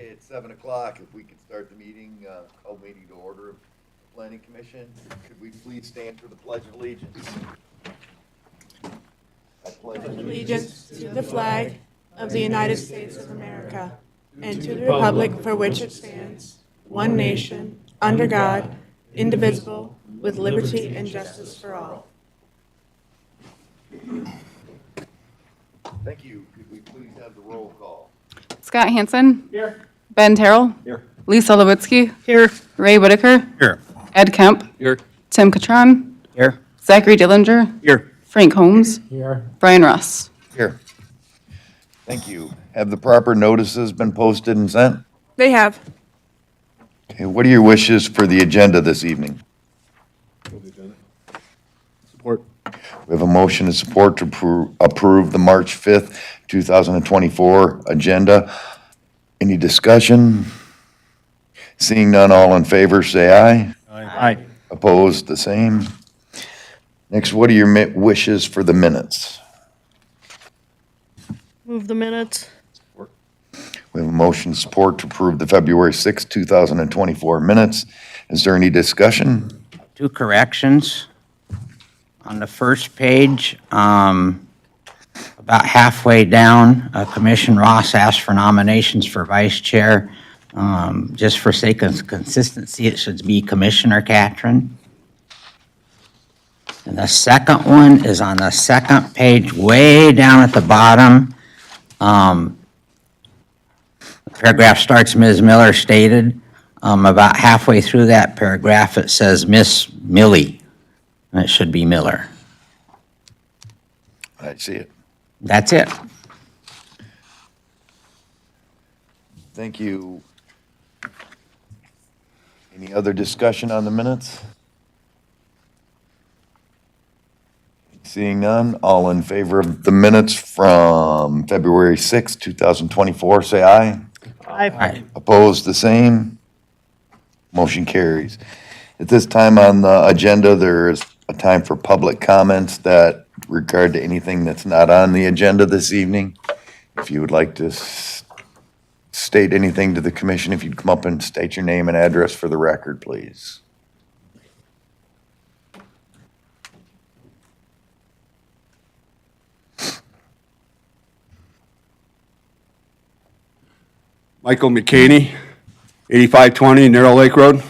Okay, it's 7 o'clock. If we could start the meeting, call meeting to order of the Planning Commission. Could we please stand for the Pledge of Allegiance? I pledge Allegiance to the flag of the United States of America and to the republic for which it stands, one nation, under God, indivisible, with liberty and justice for all. Thank you. Could we please have the roll call? Scott Hansen. Here. Ben Terrell. Here. Lisa Lewitsky. Here. Ray Whitaker. Here. Ed Kemp. Here. Tim Catron. Here. Zachary Dillinger. Here. Frank Holmes. Here. Brian Russ. Here. Thank you. Have the proper notices been posted and sent? They have. Okay, what are your wishes for the agenda this evening? Support. We have a motion and support to approve the March 5th, 2024 agenda. Any discussion? Seeing none, all in favor, say aye. Aye. Opposed, the same. Next, what are your wishes for the minutes? Move the minutes. We have a motion and support to approve the February 6th, 2024 minutes. Is there any discussion? Two corrections. On the first page, about halfway down, Commissioner Ross asked for nominations for vice chair. Just for sake of consistency, it should be Commissioner Catron. And the second one is on the second page, way down at the bottom. The paragraph starts, Ms. Miller stated. About halfway through that paragraph, it says Miss Millie, and it should be Miller. I see it. That's it. Thank you. Any other discussion on the minutes? Seeing none, all in favor of the minutes from February 6th, 2024, say aye. Aye. Opposed, the same. Motion carries. At this time on the agenda, there is a time for public comments that regard to anything that's not on the agenda this evening. If you would like to state anything to the commission, if you'd come up and state your name and address for the record, please. Michael McCaney, 8520 Narrow Lake Road.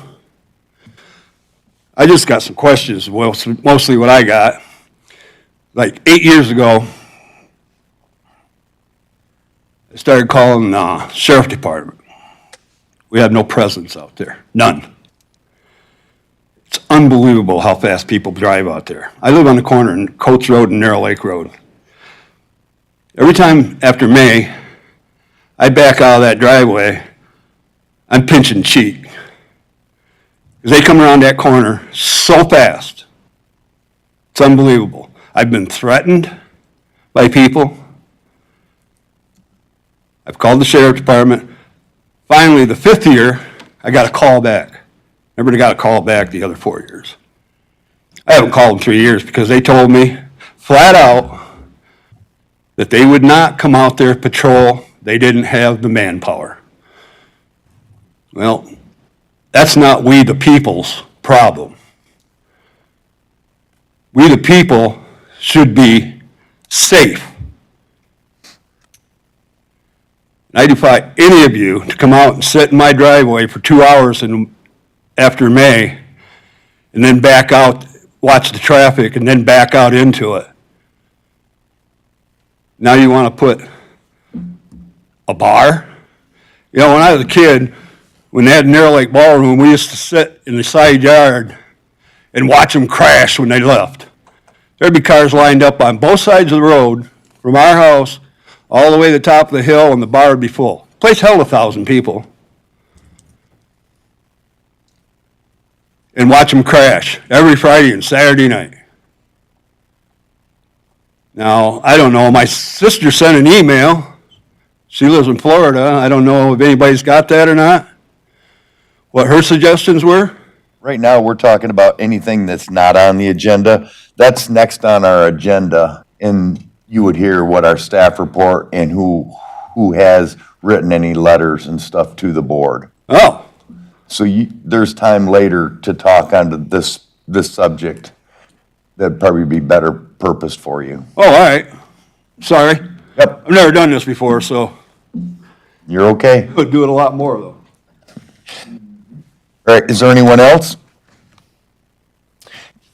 I just got some questions, well, mostly what I got. Like 8 years ago, I started calling the sheriff department. We have no presence out there, none. It's unbelievable how fast people drive out there. I live on the corner in Coates Road and Narrow Lake Road. Every time after May, I back out of that driveway, I'm pinching cheek. Because they come around that corner so fast. It's unbelievable. I've been threatened by people. I've called the sheriff department. Finally, the 5th year, I got a call back. Never got a call back the other 4 years. I haven't called in 3 years because they told me flat out that they would not come out there patrol. They didn't have the manpower. Well, that's not we the people's problem. We the people should be safe. And I defy any of you to come out and sit in my driveway for 2 hours after May and then back out, watch the traffic, and then back out into it. Now you want to put a bar? You know, when I was a kid, when they had Narrow Lake Ballroom, we used to sit in the side yard and watch them crash when they left. There'd be cars lined up on both sides of the road from our house all the way to the top of the hill, and the bar would be full. The place held 1,000 people. And watch them crash every Friday and Saturday night. Now, I don't know, my sister sent an email. She lives in Florida. I don't know if anybody's got that or not. What her suggestions were? Right now, we're talking about anything that's not on the agenda. That's next on our agenda, and you would hear what our staff report and who has written any letters and stuff to the board. Oh, So there's time later to talk on this subject that'd probably be better purposed for you. oh, all right. Sorry. Yep, I've never done this before, so you're okay. could do it a lot more, though. All right, is there anyone else?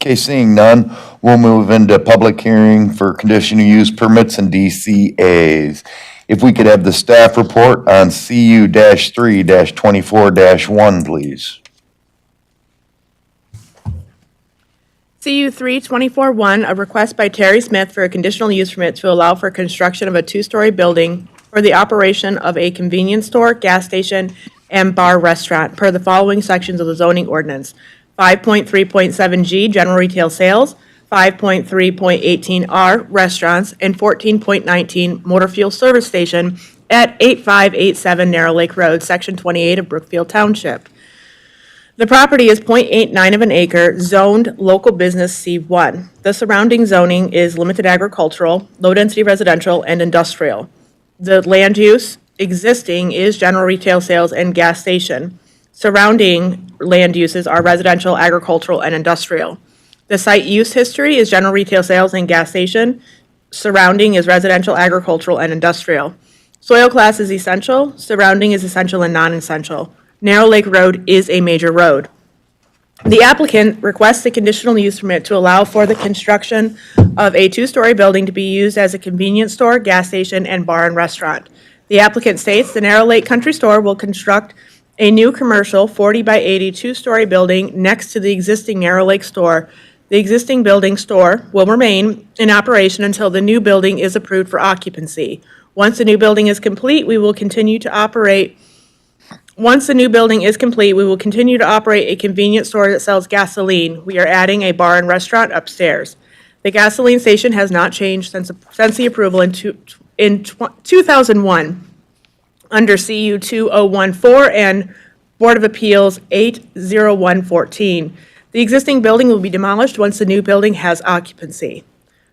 Okay, seeing none, we'll move into public hearing for conditional use permits and DCAs. If we could have the staff report on CU-3-24-1, please. CU 324-1, a request by Terry Smith for a conditional use permit to allow for construction of a two-story building for the operation of a convenience store, gas station, and bar restaurant per the following sections of the zoning ordinance. 5.3.7G, general retail sales, 5.3.18R, restaurants, and 14.19, motor fuel service station at 8587 Narrow Lake Road, Section 28 of Brookfield Township. The property is .89 of an acre, zoned local business C1. The surrounding zoning is limited agricultural, low-density residential, and industrial. The land use existing is general retail sales and gas station. Surrounding land uses are residential, agricultural, and industrial. The site use history is general retail sales and gas station. Surrounding is residential, agricultural, and industrial. Soil class is essential. Surrounding is essential and non-essential. Narrow Lake Road is a major road. The applicant requests a conditional use permit to allow for the construction of a two-story building to be used as a convenience store, gas station, and bar and restaurant. The applicant states the Narrow Lake Country Store will construct a new commercial 40 by 80 two-story building next to the existing Narrow Lake store. The existing building store will remain in operation until the new building is approved for occupancy. Once the new building is complete, we will continue to operate a convenience store that sells gasoline. We are adding a bar and restaurant upstairs. The gasoline station has not changed since the approval in 2001 under CU 2014 and Board of Appeals 80114. The existing building will be demolished once the new building has occupancy.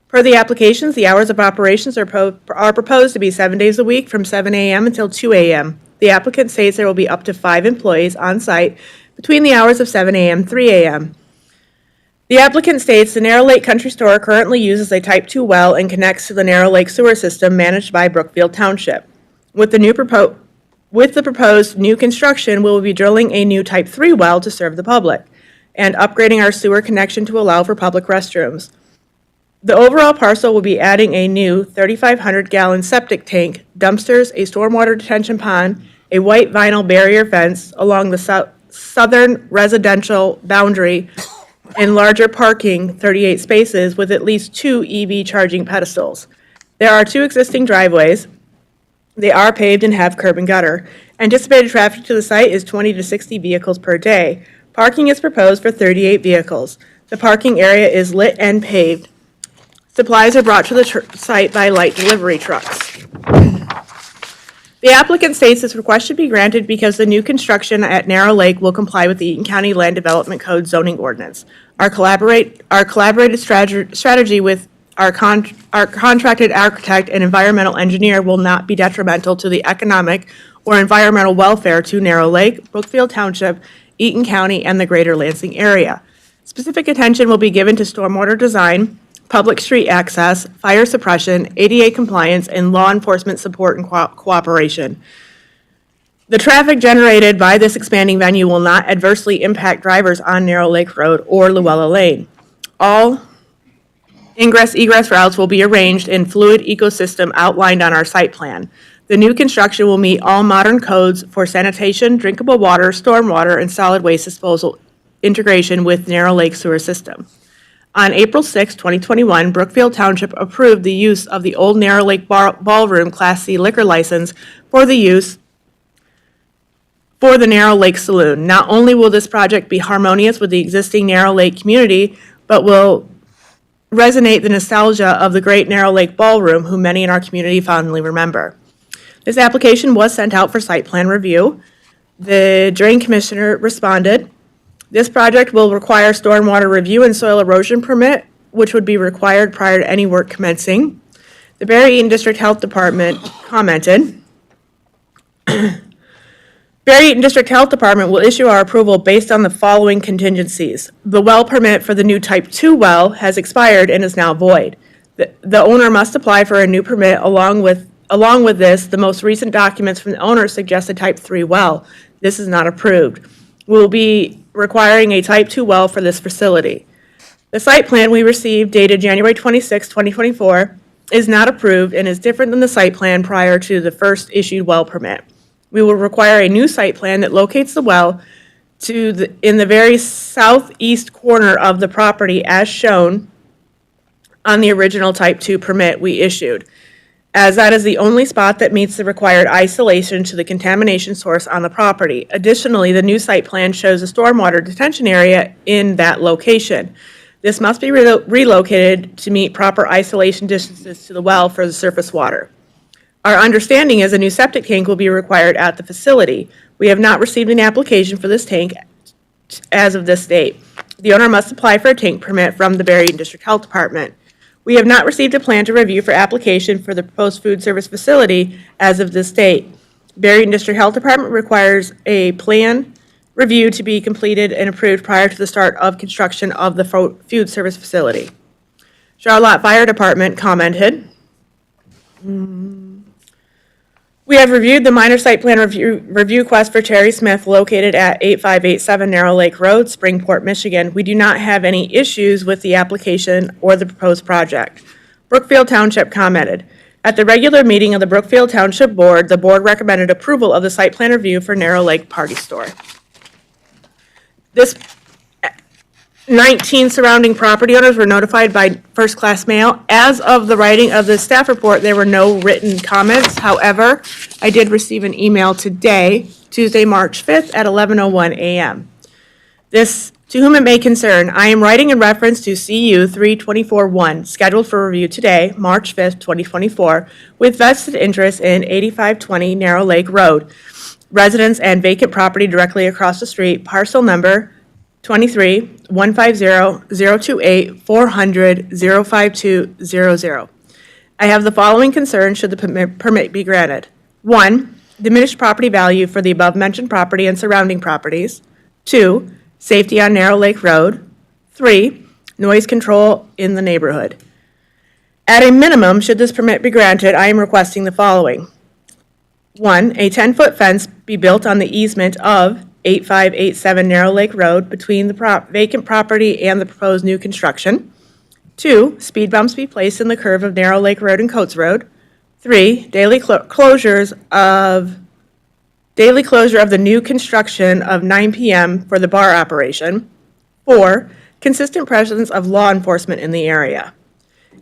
Per the applications, the hours of operations are proposed to be 7 days a week from 7 a.m. until 2 a.m. The applicant states there will be up to 5 employees on site between the hours of 7 a.m. and 3 a.m. The applicant states the Narrow Lake Country Store currently uses a Type 2 well and connects to the Narrow Lake sewer system managed by Brookfield Township. With the proposed new construction, we will be drilling a new Type 3 well to serve the public and upgrading our sewer connection to allow for public restrooms. The overall parcel will be adding a new 3,500-gallon septic tank, dumpsters, a stormwater detention pond, a white vinyl barrier fence along the southern residential boundary, and larger parking, 38 spaces, with at least 2 EV charging pedestals. There are 2 existing driveways. They are paved and have curb and gutter. Anticipated traffic to the site is 20 to 60 vehicles per day. Parking is proposed for 38 vehicles. The parking area is lit and paved. Supplies are brought to the site by light delivery trucks. The applicant states this request should be granted because the new construction at Narrow Lake will comply with the Eaton County Land Development Code zoning ordinance. Our collaborated strategy with our contracted architect and environmental engineer will not be detrimental to the economic or environmental welfare to Narrow Lake, Brookfield Township, Eaton County, and the greater Lansing area. Specific attention will be given to stormwater design, public street access, fire suppression, ADA compliance, and law enforcement support and cooperation. The traffic generated by this expanding venue will not adversely impact drivers on Narrow Lake Road or Luella Lane. All ingress-egress routes will be arranged in fluid ecosystem outlined on our site plan. The new construction will meet all modern codes for sanitation, drinkable water, stormwater, and solid waste disposal integration with Narrow Lake sewer system. On April 6, 2021, Brookfield Township approved the use of the old Narrow Lake Ballroom Class C liquor license for the Narrow Lake Saloon. Not only will this project be harmonious with the existing Narrow Lake community, but will resonate the nostalgia of the great Narrow Lake Ballroom, who many in our community fondly remember. This application was sent out for site plan review. The Drain Commissioner responded. This project will require stormwater review and soil erosion permit, which would be required prior to any work commencing. The Barry Eaton District Health Department commented, Berry Eaton District Health Department will issue our approval based on the following contingencies. The well permit for the new Type 2 well has expired and is now void. The owner must apply for a new permit. Along with this, the most recent documents from the owner suggest a Type 3 well. This is not approved. We'll be requiring a Type 2 well for this facility. The site plan we received dated January 26, 2024, is not approved and is different than the site plan prior to the first issued well permit. We will require a new site plan that locates the well in the very southeast corner of the property as shown on the original Type 2 permit we issued, as that is the only spot that meets the required isolation to the contamination source on the property. Additionally, the new site plan shows a stormwater detention area in that location. This must be relocated to meet proper isolation distances to the well for the surface water. Our understanding is a new septic tank will be required at the facility. We have not received an application for this tank as of this date. The owner must apply for a tank permit from the Berry Eaton District Health Department. We have not received a plan to review for application for the proposed food service facility as of this date. Berry Eaton District Health Department requires a plan review to be completed and approved prior to the start of construction of the food service facility. Charlotte Fire Department commented, we have reviewed the minor site plan review request for Terry Smith located at 8587 Narrow Lake Road, Springport, Michigan. We do not have any issues with the application or the proposed project. Brookfield Township commented, at the regular meeting of the Brookfield Township Board, the board recommended approval of the site plan review for Narrow Lake Party Store. This 19 surrounding property owners were notified by first-class mail. As of the writing of the staff report, there were no written comments. However, I did receive an email today, Tuesday, March 5th at 11:01 a.m. This, to whom it may concern, I am writing in reference to CU 324-1, scheduled for review today, March 5th, 2024, with vested interest in 8520 Narrow Lake Road, residence and vacant property directly across the street, parcel number 23-150-028-400-05200. I have the following concerns should the permit be granted. 1, diminished property value for the above-mentioned property and surrounding properties. 2, safety on Narrow Lake Road. 3, noise control in the neighborhood. At a minimum, should this permit be granted, I am requesting the following. 1, a 10-foot fence be built on the easement of 8587 Narrow Lake Road between the vacant property and the proposed new construction. 2, speed bumps be placed in the curve of Narrow Lake Road and Coates Road. 3, daily closure of the new construction of 9 p.m. for the bar operation. 4, consistent presence of law enforcement in the area.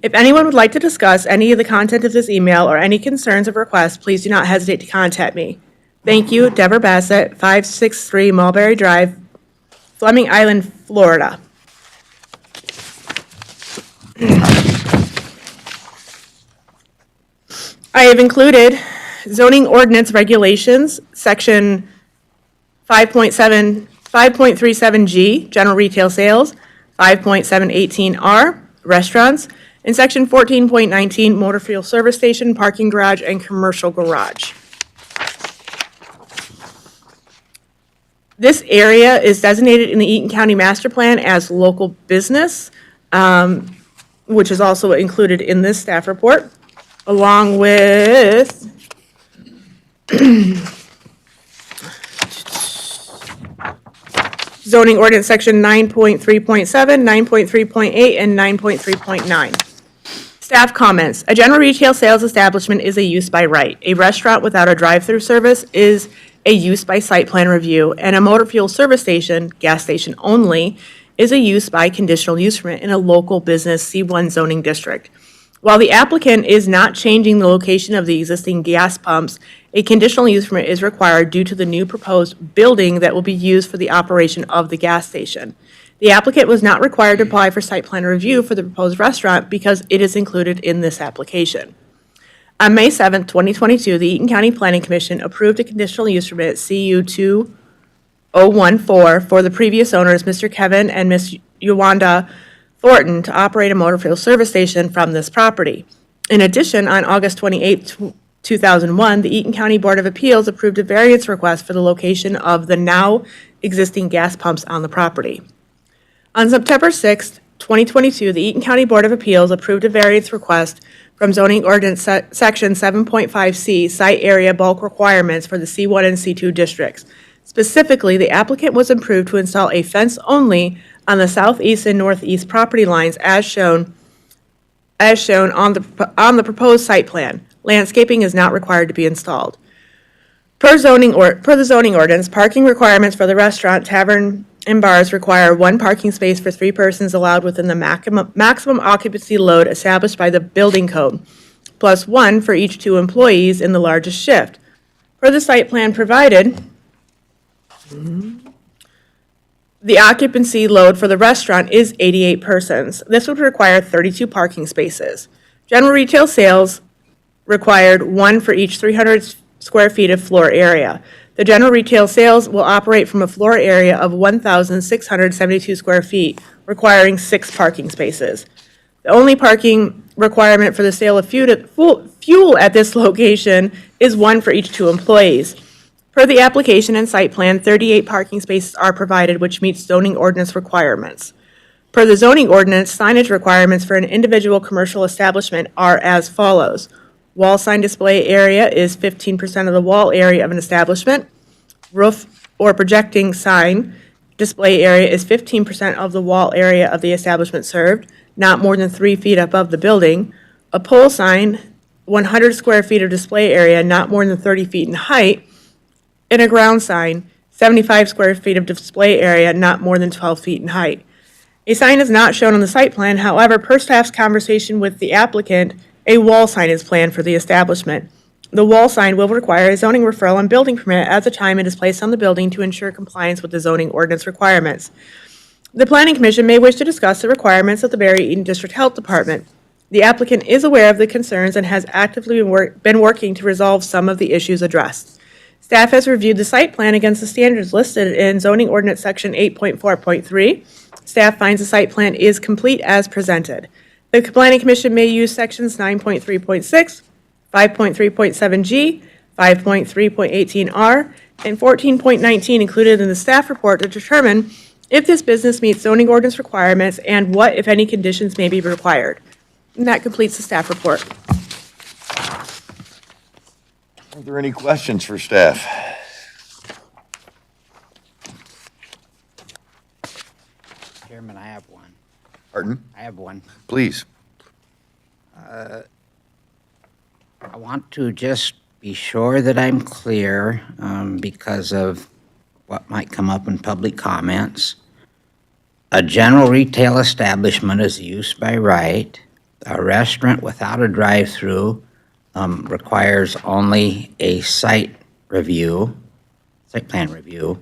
If anyone would like to discuss any of the content of this email or any concerns or requests, please do not hesitate to contact me. Thank you, Deborah Bassett, 563 Mulberry Drive, Fleming Island, Florida. I have included zoning ordinance regulations, section 5.37G, general retail sales, 5.718R, restaurants, and section 14.19, motor fuel service station, parking garage, and commercial garage. This area is designated in the Eaton County Master Plan as local business, which is also included in this staff report, along with zoning ordinance section 9.3.7, 9.3.8, and 9.3.9. Staff comments. A general retail sales establishment is a use by right. A restaurant without a drive-through service is a use by site plan review, and a motor fuel service station, gas station only, is a use by conditional use permit in a local business C1 zoning district. While the applicant is not changing the location of the existing gas pumps, a conditional use permit is required due to the new proposed building that will be used for the operation of the gas station. The applicant was not required to apply for site plan review for the proposed restaurant because it is included in this application. On May 7th, 2022, the Eaton County Planning Commission approved a conditional use permit CU 2014 for the previous owners, Mr. Kevin and Ms. Yawanda Thornton, to operate a motor fuel service station from this property. In addition, on August 28th, 2001, the Eaton County Board of Appeals approved a variance request for the location of the now existing gas pumps on the property. On September 6, 2022, the Eaton County Board of Appeals approved a variance request from zoning ordinance section 7.5C, site area bulk requirements for the C1 and C2 districts. Specifically, the applicant was approved to install a fence only on the southeast and northeast property lines as shown on the proposed site plan. Landscaping is not required to be installed. Per the zoning ordinance, parking requirements for the restaurant, tavern, and bars require one parking space for 3 persons allowed within the maximum occupancy load established by the building code, plus 1 for each 2 employees in the largest shift. Per the site plan provided, the occupancy load for the restaurant is 88 persons. This would require 32 parking spaces. General retail sales required 1 for each 300 square feet of floor area. The general retail sales will operate from a floor area of 1,672 square feet, requiring 6 parking spaces. The only parking requirement for the sale of fuel at this location is 1 for each 2 employees. Per the application and site plan, 38 parking spaces are provided, which meets zoning ordinance requirements. Per the zoning ordinance, signage requirements for an individual commercial establishment are as follows. Wall sign display area is 15% of the wall area of an establishment. Roof or projecting sign display area is 15% of the wall area of the establishment served, not more than 3 feet above the building. A pole sign, 100 square feet of display area, not more than 30 feet in height. And a ground sign, 75 square feet of display area, not more than 12 feet in height. A sign is not shown on the site plan, however, per staff's conversation with the applicant, a wall sign is planned for the establishment. The wall sign will require a zoning referral and building permit at the time it is placed on the building to ensure compliance with the zoning ordinance requirements. The Planning Commission may wish to discuss the requirements of the Barry Eaton District Health Department. The applicant is aware of the concerns and has actively been working to resolve some of the issues addressed. Staff has reviewed the site plan against the standards listed in zoning ordinance section 8.4.3. Staff finds the site plan is complete as presented. The Planning Commission may use sections 9.3.6, 5.3.7G, 5.3.18R, and 14.19 included in the staff report to determine if this business meets zoning ordinance requirements and what, if any, conditions may be required. And that completes the staff report. Are there any questions for staff? Chairman, I have one. Pardon? I have one. Please. I want to just be sure that I'm clear because of what might come up in public comments. A general retail establishment is used by right. A restaurant without a drive-through requires only a site plan review.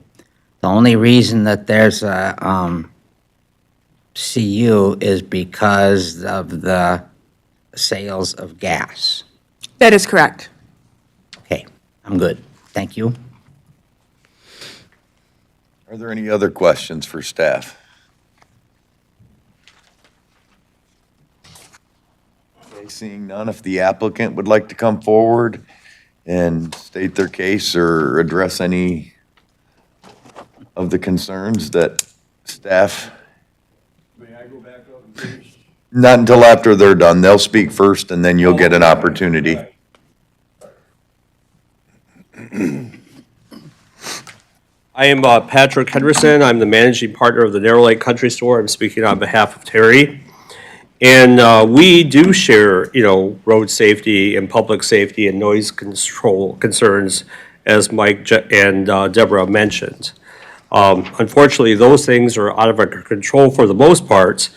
The only reason that there's a CU is because of the sales of gas. That is correct. Okay, I'm good. Thank you. Are there any other questions for staff? Okay, seeing none, if the applicant would like to come forward and state their case or address any of the concerns that staff. May I go back up and finish? Not until after they're done. They'll speak first and then you'll get an opportunity. I am Patrick Henderson. I'm the managing partner of the Narrow Lake Country Store. I'm speaking on behalf of Terry. And we do share, road safety and public safety and noise control concerns, as Mike and Deborah mentioned. Unfortunately, those things are out of our control for the most part.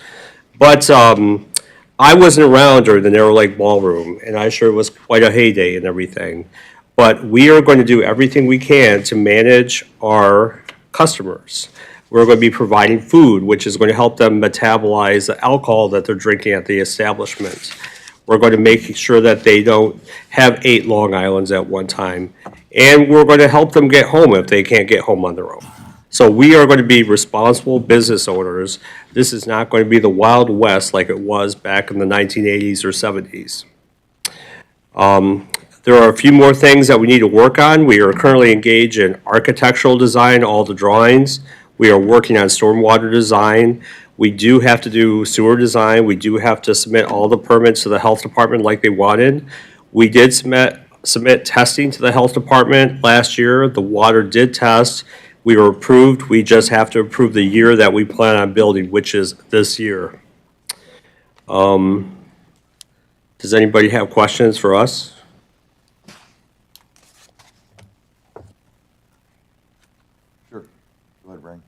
But I wasn't around during the Narrow Lake Ballroom, and I sure it was quite a heyday and everything. But we are going to do everything we can to manage our customers. We're going to be providing food, which is going to help them metabolize the alcohol that they're drinking at the establishment. We're going to make sure that they don't have 8 Long Islands at one time. And we're going to help them get home if they can't get home on their own. So we are going to be responsible business owners. This is not going to be the Wild West like it was back in the 1980s or 70s. There are a few more things that we need to work on. We are currently engaged in architectural design, all the drawings. We are working on stormwater design. We do have to do sewer design. We do have to submit all the permits to the health department like they wanted. We did submit testing to the health department last year. The water did test. We were approved. We just have to approve the year that we plan on building, which is this year. Does anybody have questions for us? Sure. Go ahead, Brian.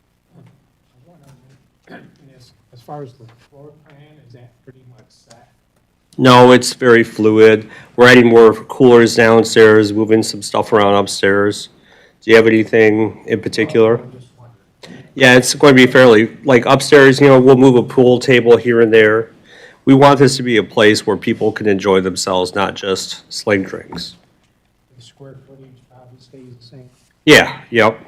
As far as the floor plan, is that pretty much set? No, it's very fluid. We're adding more coolers downstairs, moving some stuff around upstairs. Do you have anything in particular? I'm just wondering. Yeah, it's going to be fairly, like upstairs, we'll move a pool table here and there. We want this to be a place where people can enjoy themselves, not just sling drinks. The square footage probably stays the same. Yeah, yep.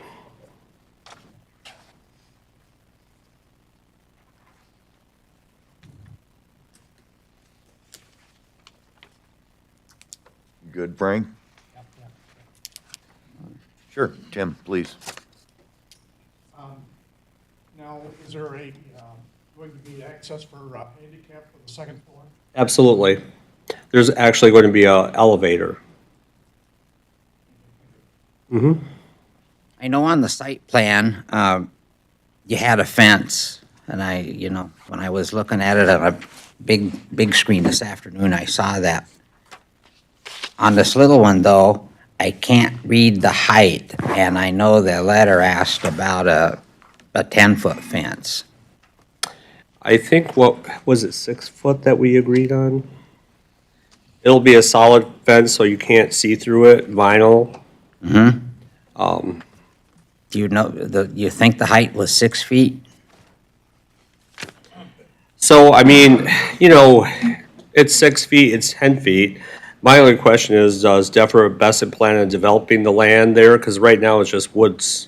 Good, Frank? Sure, Tim, please. Now, is there going to be access for handicap for the second floor? Absolutely. There's actually going to be a elevator. I know on the site plan, you had a fence, and when I was looking at it on a big screen this afternoon, I saw that. On this little one, though, I can't read the height, and I know the letter asked about a 10-foot fence. I think, what, was it 6 foot that we agreed on? It'll be a solid fence, so you can't see through it, vinyl. Do you think the height was 6 feet? So, I mean, it's 6 feet, it's 10 feet. My only question is, does DEFRA Bassett plan on developing the land there? Because right now it's just woods,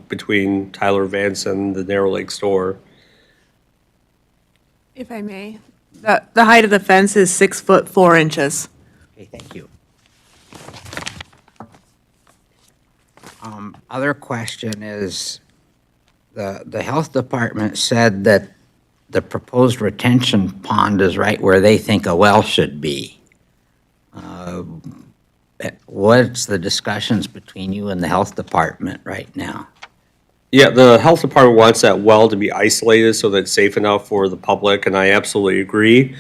between Tyler Vance and the Narrow Lake store. If I may, the height of the fence is 6'4". Okay, thank you. Other question is, the health department said that the proposed retention pond is right where they think a well should be. What's the discussions between you and the health department right now? Yeah, the health department wants that well to be isolated so that it's safe enough for the public, and I absolutely agree.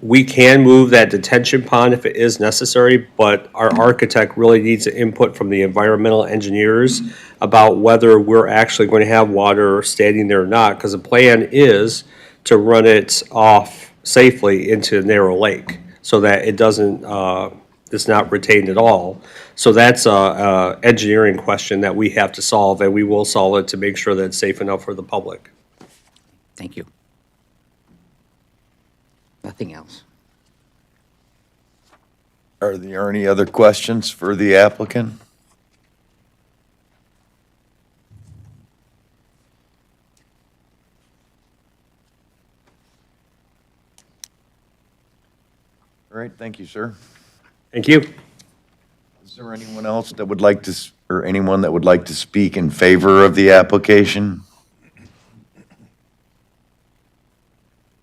We can move that detention pond if it is necessary, but our architect really needs input from the environmental engineers about whether we're actually going to have water standing there or not, because the plan is to run it off safely into Narrow Lake so that it doesn't, it's not retained at all. So that's a engineering question that we have to solve, and we will solve it to make sure that it's safe enough for the public. Thank you. Nothing else. Are there any other questions for the applicant? All right, thank you, sir. Thank you. Is there anyone else that would like to, or anyone that would like to speak in favor of the application?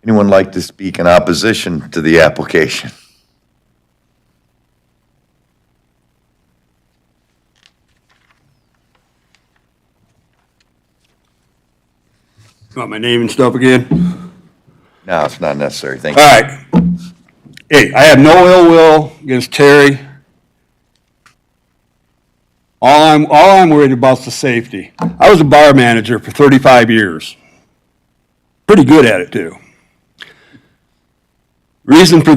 Anyone like to speak in opposition to the application? Want my name and stuff again? No, it's not necessary, thank you. All right. Hey, I have no ill will against Terry. All I'm worried about is the safety. I was a bar manager for 35 years. Pretty good at it, too. Reason for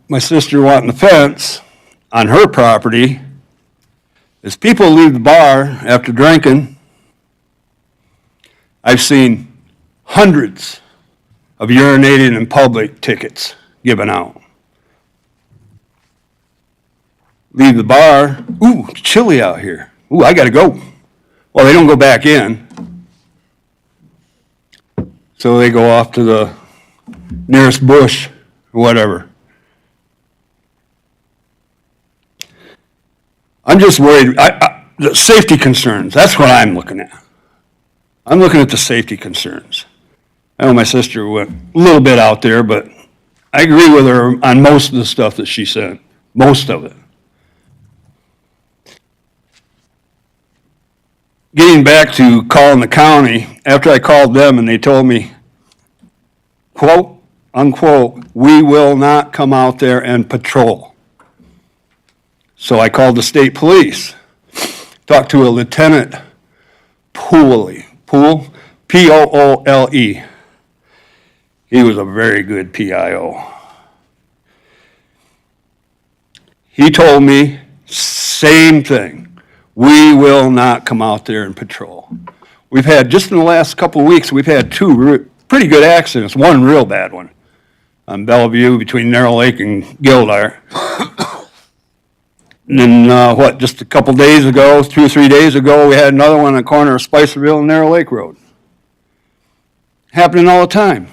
my sister wanting the fence on her property is people leave the bar after drinking. I've seen hundreds of urinating in public tickets given out. Leave the bar, ooh, it's chilly out here. Ooh, I gotta go. Well, they don't go back in. So they go off to the nearest bush or whatever. I'm just worried, the safety concerns, that's what I'm looking at. I'm looking at the safety concerns. I know my sister went a little bit out there, but I agree with her on most of the stuff that she said, most of it. Getting back to calling the county, after I called them and they told me, quote, unquote, we will not come out there and patrol. So I called the state police, talked to a Lieutenant Poole, P-O-O-L-E. He was a very good PIO. He told me, same thing. We will not come out there and patrol. We've had, just in the last couple of weeks, we've had two pretty good accidents, one real bad one on Bellevue between Narrow Lake and Gildar. And then, just a couple days ago, 2 or 3 days ago, we had another one on the corner of Spicerville and Narrow Lake Road. Happening all the time.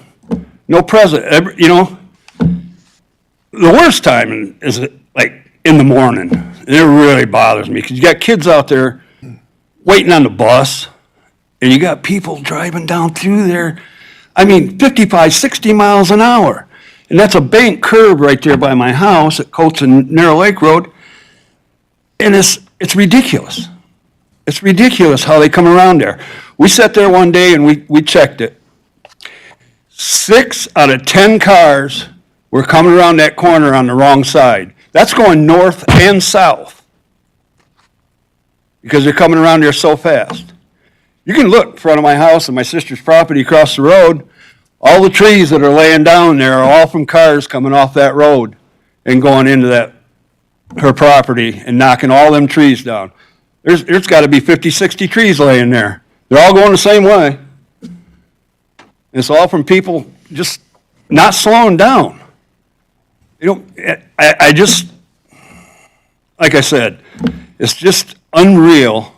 No present, you know. The worst time is like in the morning. And it really bothers me because you got kids out there waiting on the bus and you got people driving down through there. I mean, 55, 60 miles an hour. And that's a bank curb right there by my house at Coates and Narrow Lake Road. And it's ridiculous. It's ridiculous how they come around there. We sat there one day and we checked it. 6 out of 10 cars were coming around that corner on the wrong side. That's going north and south because they're coming around there so fast. You can look in front of my house and my sister's property across the road. All the trees that are laying down there are all from cars coming off that road and going into her property and knocking all them trees down. There's got to be 50, 60 trees laying there. They're all going the same way. It's all from people just not slowing down. I just, like I said, it's just unreal.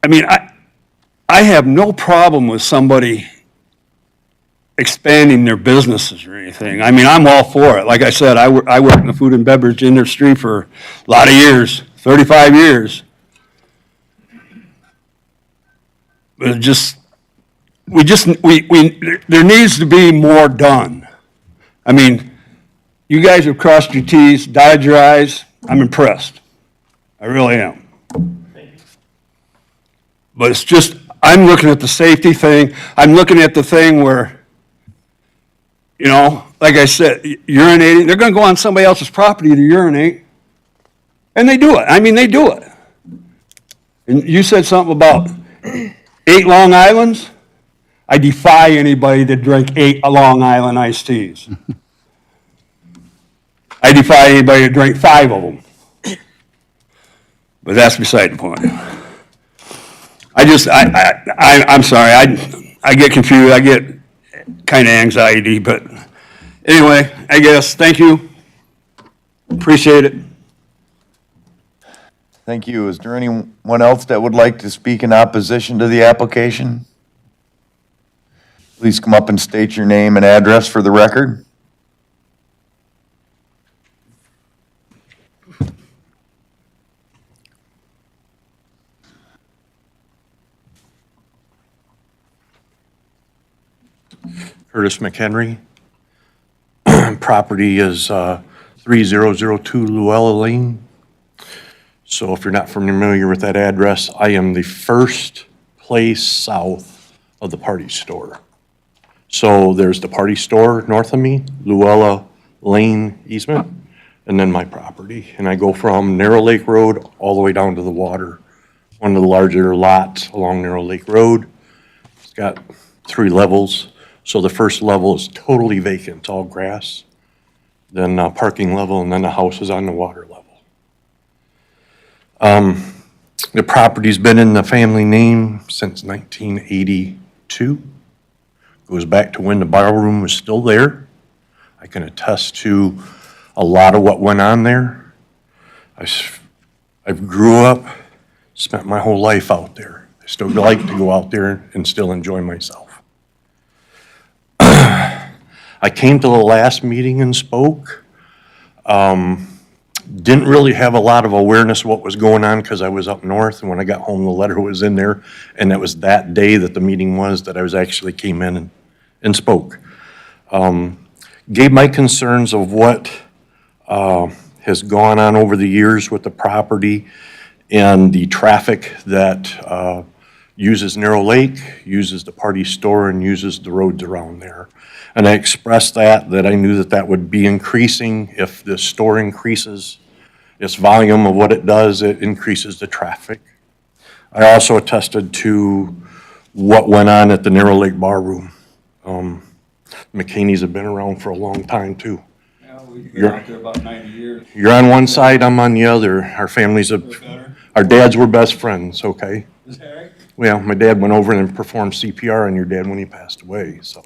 I mean, I have no problem with somebody expanding their businesses or anything. I mean, I'm all for it. Like I said, I worked in the food and beverage industry for a lot of years, 35 years. But there needs to be more done. I mean, you guys have crossed your T's, dotted your I's. I'm impressed. I really am. But it's just, I'm looking at the safety thing. I'm looking at the thing where, you know, like I said, urinating. They're going to go on somebody else's property to urinate. And they do it. I mean, they do it. And you said something about 8 Long Islands. I defy anybody to drink 8 Long Island iced teas. I defy anybody to drink 5 of them. But that's beside the point. I'm sorry, I get confused, I get kind of anxiety, but anyway, I guess, thank you. Appreciate it. Thank you. Is there anyone else that would like to speak in opposition to the application? Please come up and state your name and address for the record. Curtis McHenry. Property is 3002 Luella Lane. So if you're not familiar with that address, I am the first place south of the Party Store. So there's the Party Store north of me, Luella Lane easement, and then my property. And I go from Narrow Lake Road all the way down to the water. One of the larger lots along Narrow Lake Road. It's got 3 levels. So the first level is totally vacant, it's all grass. Then parking level, and then the house is on the water level. The property's been in the family name since 1982. Goes back to when the bar room was still there. I can attest to a lot of what went on there. I grew up, spent my whole life out there. I still like to go out there and still enjoy myself. I came to the last meeting and spoke. Didn't really have a lot of awareness of what was going on because I was up north, and when I got home, the letter was in there, and it was that day that the meeting was that I was actually came in and spoke. Gave my concerns of what has gone on over the years with the property and the traffic that uses Narrow Lake, uses the party store, and uses the roads around there. And I expressed that I knew that that would be increasing if the store increases its volume of what it does, it increases the traffic. I also attested to what went on at the Narrow Lake Bar Room. McCaney's have been around for a long time, too. Yeah, we've been out there about 90 years. You're on one side, I'm on the other. Our families have, our dads were best friends, okay? Is that right? Well, my dad went over and performed CPR on your dad when he passed away, so.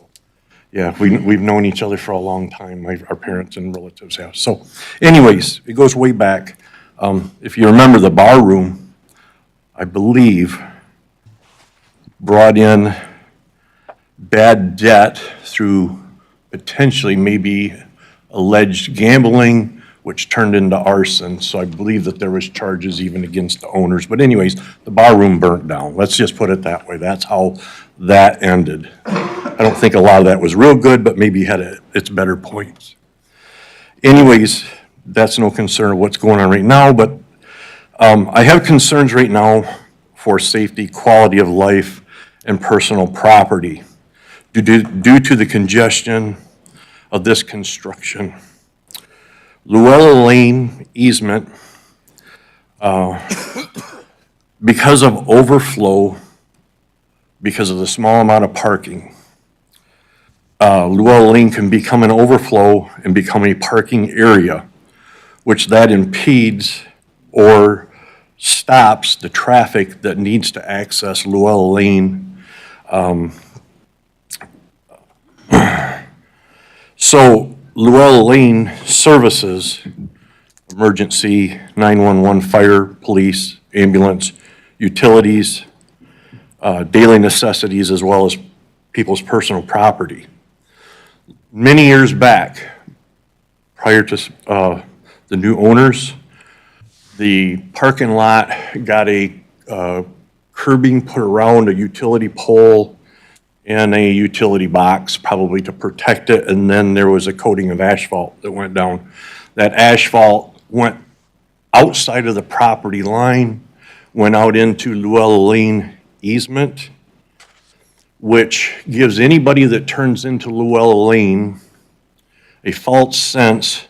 Yeah, we've known each other for a long time, our parents and relatives have. So anyways, it goes way back. If you remember the bar room, I believe, brought in bad debt through potentially maybe alleged gambling, which turned into arson. So I believe that there was charges even against the owners. But anyways, the bar room burnt down. Let's just put it that way. That's how that ended. I don't think a lot of that was real good, but maybe had its better points. Anyways, that's no concern of what's going on right now, but I have concerns right now for safety, quality of life, and personal property due to the congestion of this construction. Luella Lane easement, because of overflow, because of the small amount of parking, Luella Lane can become an overflow and become a parking area, which that impedes or stops the traffic that needs to access Luella Lane. So Luella Lane services emergency 911, fire, police, ambulance, utilities, daily necessities, as well as people's personal property. Many years back, prior to the new owners, the parking lot got a curbing put around a utility pole and a utility box, probably to protect it, and then there was a coating of asphalt that went down. That asphalt went outside of the property line, went out into Luella Lane easement, which gives anybody that turns into Luella Lane a false sense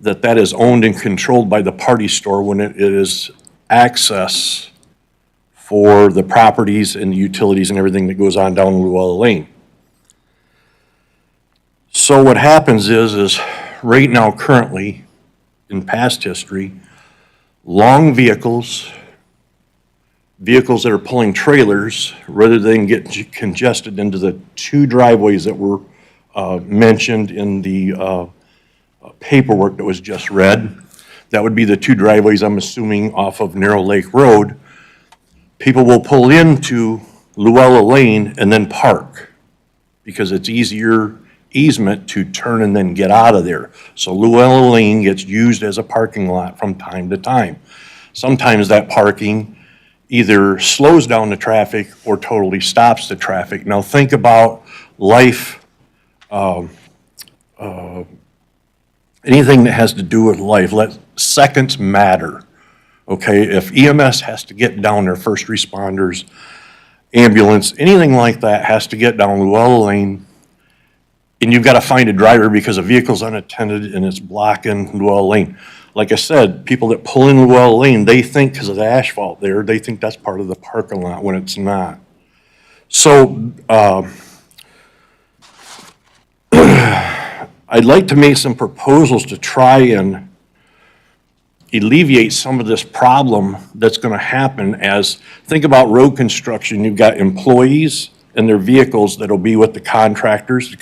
that that is owned and controlled by the party store when it is access for the properties and the utilities and everything that goes on down Luella Lane. So what happens is right now, currently, in past history, long vehicles that are pulling trailers, rather than get congested into the two driveways that were mentioned in the paperwork that was just read. That would be the two driveways, I'm assuming, off of Narrow Lake Road. People will pull into Luella Lane and then park because it's easier easement to turn and then get out of there. So Luella Lane gets used as a parking lot from time to time. Sometimes that parking either slows down the traffic or totally stops the traffic. Now think about life, anything that has to do with life. Seconds matter, okay? If EMS has to get down there, first responders, ambulance, anything like that has to get down Luella Lane, and you've got to find a driver because a vehicle's unattended and it's blocking Luella Lane. Like I said, people that pull in Luella Lane, they think because of the asphalt there, they think that's part of the parking lot when it's not. So, I'd like to make some proposals to try and alleviate some of this problem that's going to happen as, think about road construction, you've got employees and their vehicles that'll be with the contractors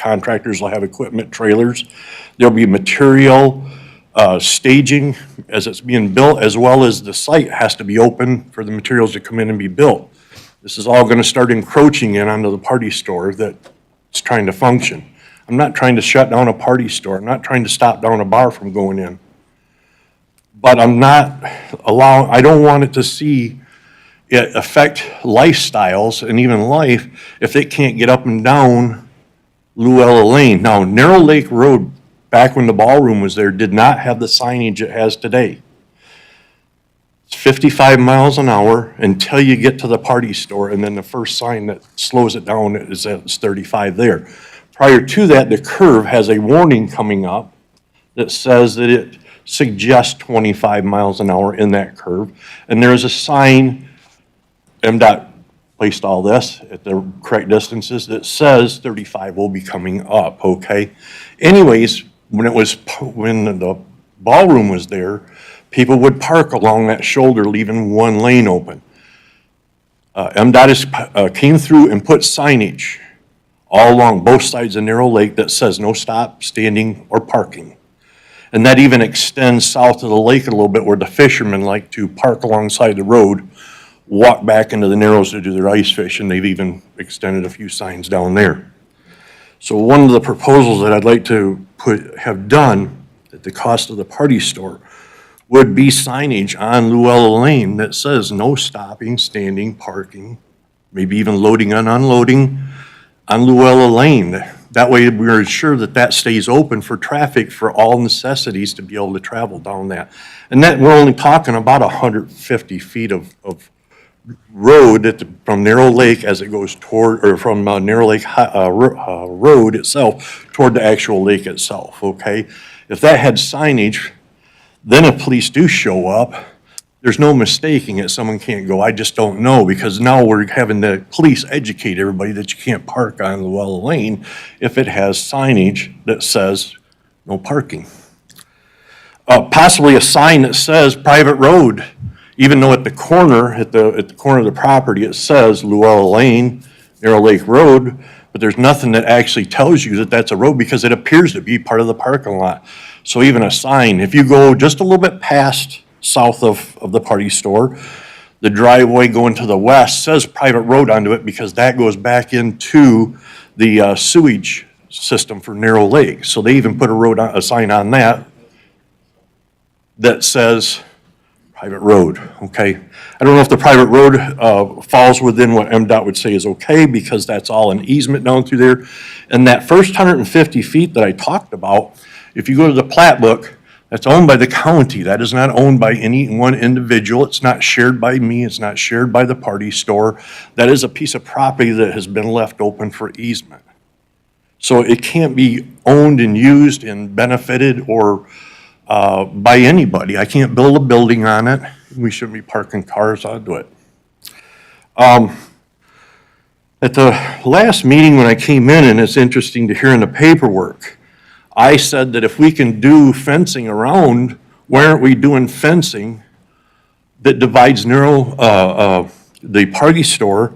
will have equipment, trailers, there'll be material, staging as it's being built, as well as the site has to be open for the materials to come in and be built. This is all going to start encroaching in onto the party store that's trying to function. I'm not trying to shut down a party store. I'm not trying to stop down a bar from going in. but I'm not I don't want it to see it affect lifestyles and even life if they can't get up and down Luella Lane. Now, Narrow Lake Road, back when the ballroom was there, did not have the signage it has today. It's 55 miles an hour until you get to the party store, and then the first sign that slows it down is that it's 35 there. Prior to that, the curve has a warning coming up that says that it suggests 25 miles an hour in that curve. And there is a sign, MDOT placed all this at the correct distances, that says 35 will be coming up, okay? Anyways, when the ballroom was there, people would park along that shoulder, leaving one lane open. MDOT came through and put signage all along both sides of Narrow Lake that says no stop, standing, or parking. And that even extends south of the lake a little bit where the fishermen like to park alongside the road, walk back into the Narrows to do their ice fishing. They've even extended a few signs down there. So one of the proposals that I'd like to have done at the cost of the party store would be signage on Luella Lane that says no stopping, standing, parking, maybe even loading and unloading on Luella Lane. That way we're sure that that stays open for traffic for all necessities to be able to travel down that. And that, we're only talking about 150 feet of road from Narrow Lake as it goes toward, or from Narrow Lake Road itself toward the actual lake itself, okay? If that had signage, then if police do show up, there's no mistaking it. Someone can't go, I just don't know, because now we're having the police educate everybody that you can't park on Luella Lane if it has signage that says no parking. Possibly a sign that says private road, even though at the corner of the property, it says Luella Lane, Narrow Lake Road, but there's nothing that actually tells you that that's a road because it appears to be part of the parking lot. So even a sign, if you go just a little bit past south of the party store, the driveway going to the west says private road onto it because that goes back into the sewage system for Narrow Lake. So they even put a sign on that says private road, okay? I don't know if the private road falls within what MDOT would say is okay because that's all an easement down through there. And that first 150 feet that I talked about, if you go to the plat book, that's owned by the county. That is not owned by any one individual. It's not shared by me. It's not shared by the party store. That is a piece of property that has been left open for easement. So it can't be owned and used and benefited or by anybody. I can't build a building on it. We shouldn't be parking cars onto it. At the last meeting when I came in, and it's interesting to hear in the paperwork, I said that if we can do fencing around, why aren't we doing fencing that divides the party store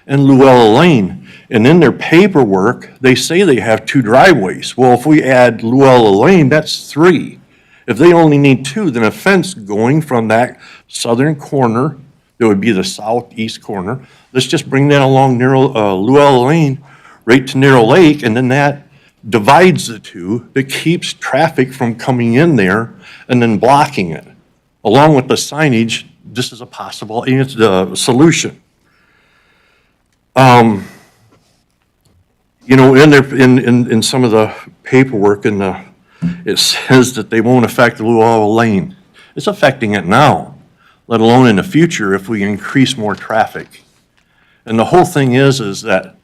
and Luella Lane? And in their paperwork, they say they have 2 driveways. Well, if we add Luella Lane, that's 3. If they only need 2, then a fence going from that southern corner, that would be the southeast corner, let's just bring that along Luella Lane right to Narrow Lake, and then that divides the 2, that keeps traffic from coming in there and then blocking it. Along with the signage, this is a possible solution. You know, in some of the paperwork it says that they won't affect Luella Lane. It's affecting it now, let alone in the future if we increase more traffic. And the whole thing is that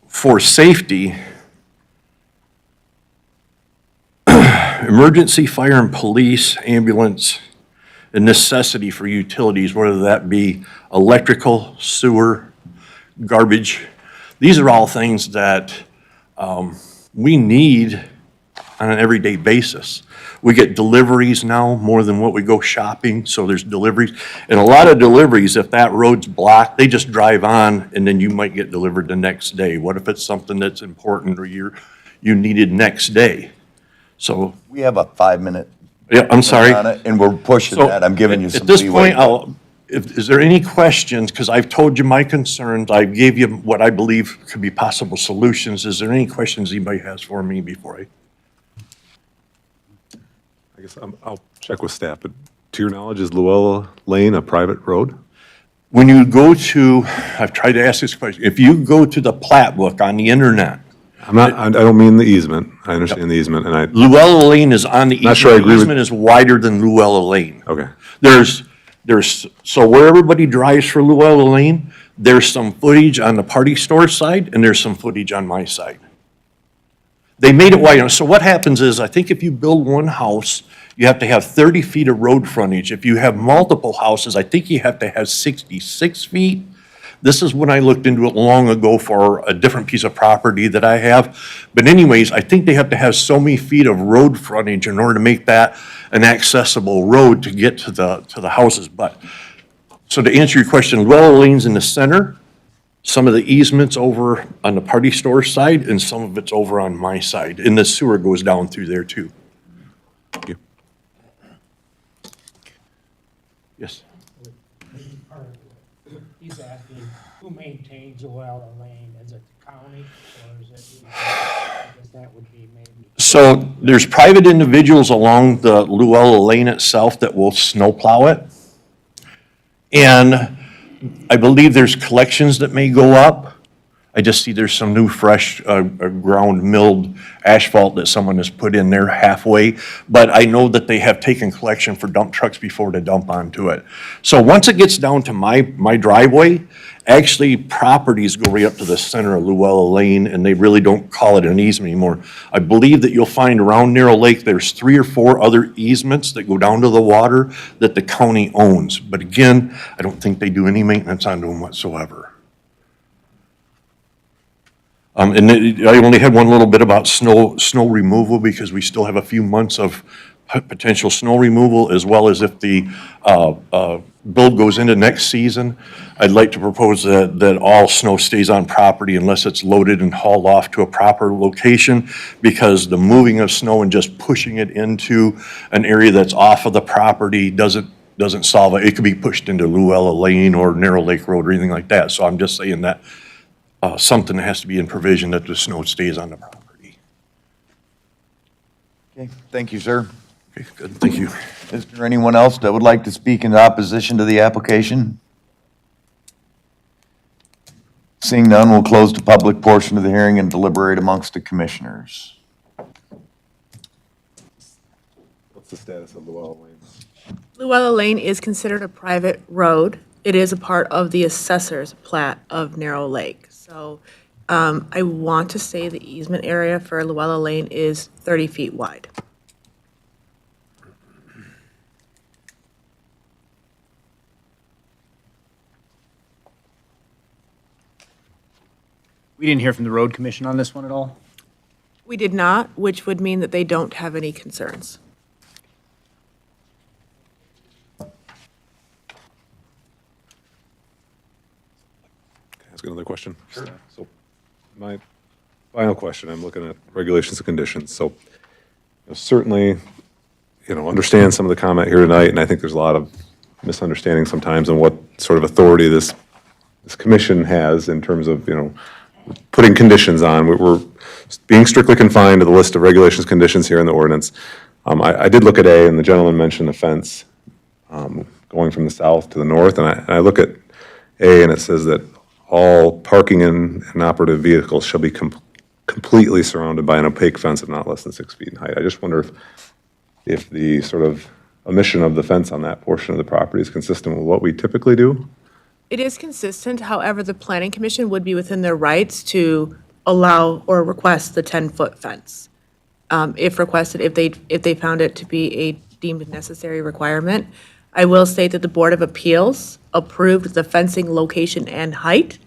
for safety, emergency, fire and police, ambulance, and necessity for utilities, whether that be electrical, sewer, garbage, these are all things that we need on an everyday basis. We get deliveries now more than what we go shopping, so there's deliveries. And a lot of deliveries, if that road's blocked, they just drive on and then you might get delivered the next day. What if it's something that's important or you needed next day? So, We have a 5-minute. yeah, I'm sorry. On it, and we're pushing So, that. I'm giving you some At this leeway. point, is there any questions? Because I've told you my concerns. I gave you what I believe could be possible solutions. Is there any questions anybody has for me before I? I guess I'll check with staff, but to your knowledge, is Luella Lane a private road? When you go to, I've tried to ask this question, if you go to the plat book on the internet, I don't mean the easement. I understand the easement, and Luella Lane is on the easement. Not sure I agree The with- easement is wider than Luella Lane. okay. So where everybody drives for Luella Lane, there's some footage on the party store side, and there's some footage on my side. They made it wider. So what happens is, I think if you build one house, you have to have 30 feet of road frontage. If you have multiple houses, I think you have to have 66 feet. This is when I looked into it long ago for a different piece of property that I have. But anyways, I think they have to have so many feet of road frontage in order to make that an accessible road to get to the houses. But, so to answer your question, Luella Lane's in the center, some of the easements over on the party store side, and some of it's over on my side. And the sewer goes down through there too. Thank you. Yes. Maybe part of it. He's asking, who maintains Luella Lane? Is it the county or is it, I guess that would be maybe. So there's private individuals along the Luella Lane itself that will snowplow it. And I believe there's collections that may go up. I just see there's some new fresh ground milled asphalt that someone has put in there halfway. But I know that they have taken collection for dump trucks before to dump onto it. So once it gets down to my driveway, actually properties go right up to the center of Luella Lane, and they really don't call it an easement anymore. I believe that you'll find around Narrow Lake, there's 3 or 4 other easements that go down to the water that the county owns. But again, I don't think they do any maintenance on them whatsoever. And I only had one little bit about snow removal because we still have a few months of potential snow removal, as well as if the build goes into next season, I'd like to propose that all snow stays on property unless it's loaded and hauled off to a proper location, because the moving of snow and just pushing it into an area that's off of the property doesn't solve it. It could be pushed into Luella Lane or Narrow Lake Road or anything like that. So I'm just saying that something has to be in provision that the snow stays on the property. Okay, thank you, sir. Okay, good, thank you. Is there anyone else that would like to speak in opposition to the application? Seeing none, we'll close the public portion of the hearing and deliberate amongst the commissioners. What's the status of Luella Lane? Luella Lane is considered a private road. It is a part of the assessor's plat of Narrow Lake. So I want to say the easement area for Luella Lane is 30 feet wide. We didn't hear from the road commission on this one at all? We did not, which would mean that they don't have any concerns. Ask another question? Sure. So my final question, I'm looking at regulations and conditions. So certainly, understand some of the comment here tonight, and I think there's a lot of misunderstanding sometimes on what sort of authority this commission has in terms of, putting conditions on. We're being strictly confined to the list of regulations, conditions here in the ordinance. I did look at A, and the gentleman mentioned the fence going from the south to the north, and I look at A, and it says that all parking and operative vehicles shall be completely surrounded by an opaque fence of not less than 6 feet in height. I just wonder if the sort of omission of the fence on that portion of the property is consistent with what we typically do? It is consistent, however, the planning commission would be within their rights to allow or request the 10-foot fence. If requested, if they found it to be a deemed necessary requirement. I will state that the Board of Appeals approved the fencing location and height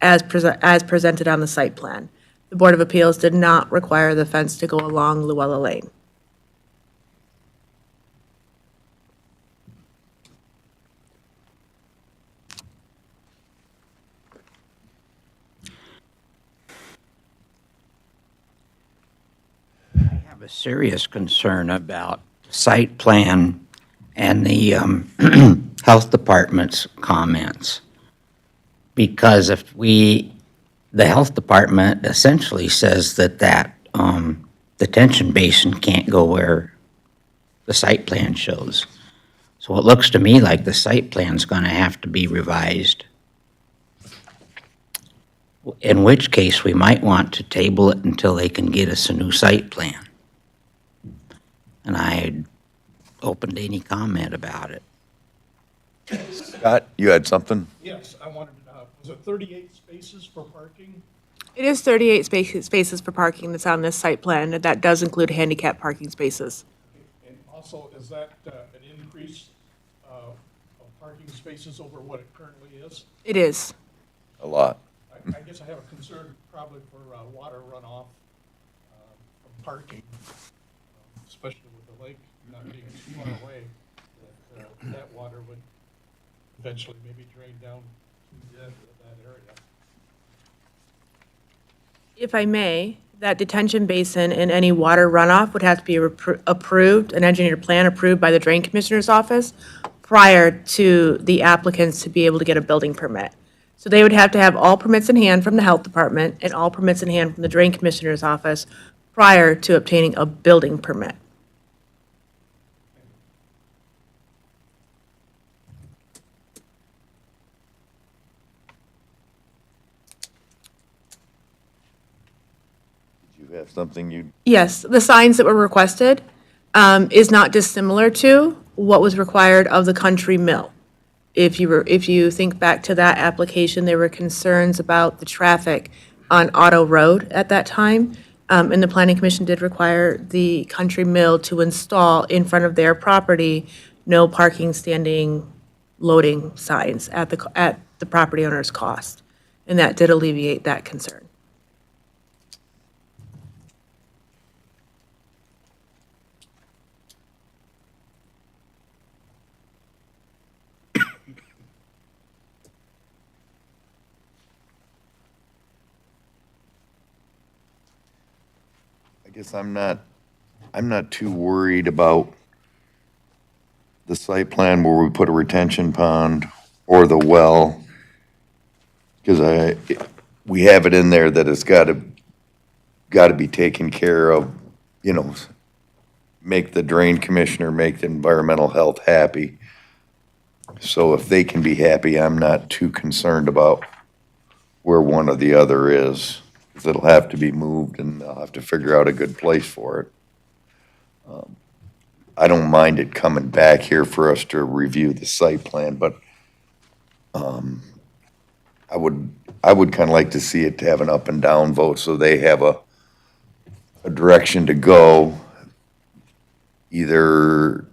as presented on the site plan. The Board of Appeals did not require the fence to go along Luella Lane. I have a serious concern about site plan and the health department's comments. Because if the health department essentially says that detention basin can't go where the site plan shows. So it looks to me like the site plan's gonna have to be revised. In which case, we might want to table it until they can get us a new site plan. And I'm open to any comment about it. Scott, you had something? Yes, I wanted, was it 38 spaces for parking? It is 38 spaces for parking that's on this site plan, and that does include handicap parking spaces. And also, is that an increase of parking spaces over what it currently is? It is. A lot. I guess I have a concern probably for water runoff from parking, especially with the lake not being too far away, that water would eventually maybe drain down to that area. If I may, that detention basin and any water runoff would have to be approved, an engineered plan approved by the Drain Commissioner's office prior to the applicants to be able to get a building permit. So they would have to have all permits in hand from the Health Department and all permits in hand from the Drain Commissioner's office prior to obtaining a building permit. Did you have something you, Yes, the signs that were requested is not dissimilar to what was required of the Country Mill. If you think back to that application, there were concerns about the traffic on Otto Road at that time. And the Planning Commission did require the Country Mill to install in front of their property, no parking, standing, loading signs at the property owner's cost. And that did alleviate that concern. I guess I'm not too worried about the site plan where we put a retention pond or the well. Because we have it in there that it's gotta be taken care of, you know, make the drain commissioner, make the environmental health happy. So if they can be happy, I'm not too concerned about where one or the other is. 'Cause it'll have to be moved and they'll have to figure out a good place for it. I don't mind it coming back here for us to review the site plan, but I would kind of like to see it to have an up and down vote so they have a direction to go. Either,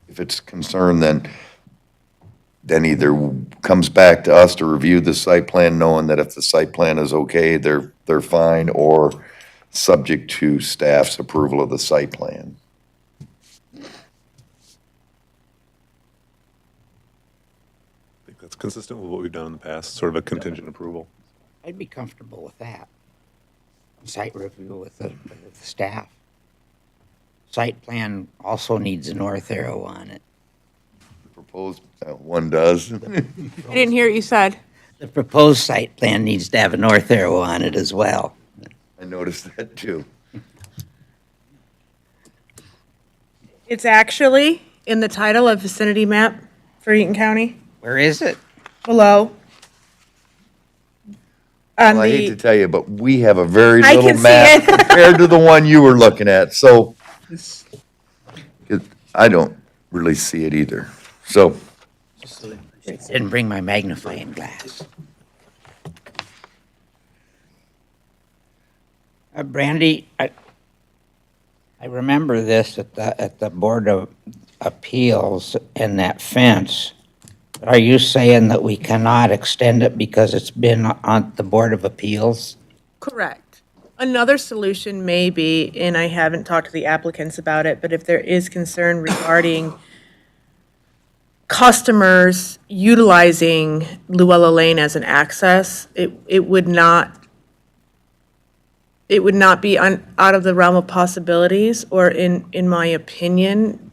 if it's concerned, then either comes back to us to review the site plan, knowing that if the site plan is okay, they're fine, or subject to staff's approval of the site plan. I think that's consistent with what we've done in the past, sort of a contingent approval. I'd be comfortable with that. Site review with the staff. Site plan also needs a north arrow on it. Proposed, one does. I didn't hear what you said. The proposed site plan needs to have a north arrow on it as well. I noticed that too. It's actually in the title of vicinity map for Eaton County, Where is it? below. On Well, I hate to the, tell you, but we have a very I little can see map it. compared to the one you were looking at, so I don't really see it either. So, Didn't bring my magnifying glass. Brandy, I remember this at the Board of Appeals and that fence. Are you saying that we cannot extend it because it's been on the Board of Appeals? correct. Another solution may be, and I haven't talked to the applicants about it, but if there is concern regarding customers utilizing Luella Lane as an access, it would not be out of the realm of possibilities, or in my opinion,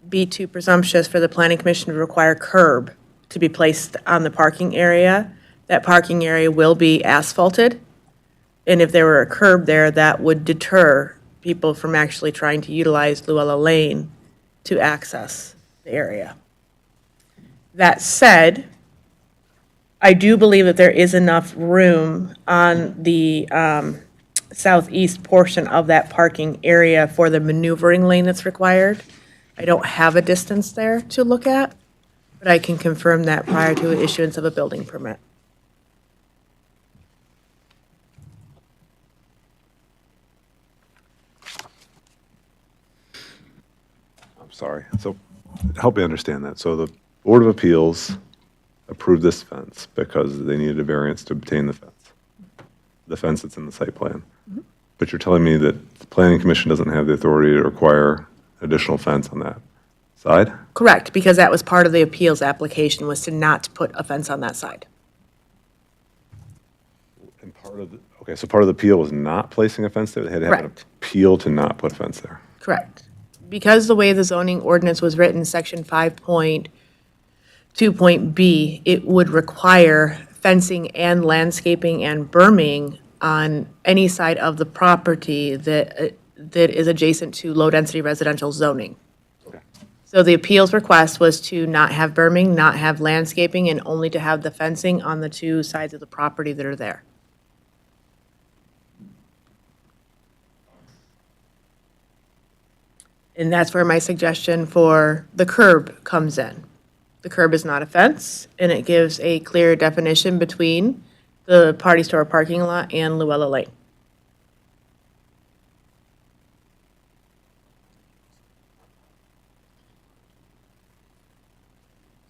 be too presumptuous for the planning commission to require curb to be placed on the parking area. That parking area will be asphalted, and if there were a curb there, that would deter people from actually trying to utilize Luella Lane to access the area. That said, I do believe that there is enough room on the southeast portion of that parking area for the maneuvering lane that's required. I don't have a distance there to look at, but I can confirm that prior to issuance of a building permit. I'm sorry. So help me understand that. So the Board of Appeals approved this fence because they needed a variance to obtain the fence that's in the site plan. But you're telling me that the Planning Commission doesn't have the authority to require additional fence on that side? Correct, because that was part of the appeals application, was to not put a fence on that side. And okay, so part of the appeal was not placing a fence there? They had to have an Correct. appeal to not put a fence there? Correct. Because the way the zoning ordinance was written, section 5.2.b, it would require fencing and landscaping and berming on any side of the property that is adjacent to low-density residential zoning. So the appeals request was to not have berming, not have landscaping, and only to have the fencing on the two sides of the property that are there. And that's where my suggestion for the curb comes in. The curb is not a fence, and it gives a clear definition between the party store parking lot and Luella Lane.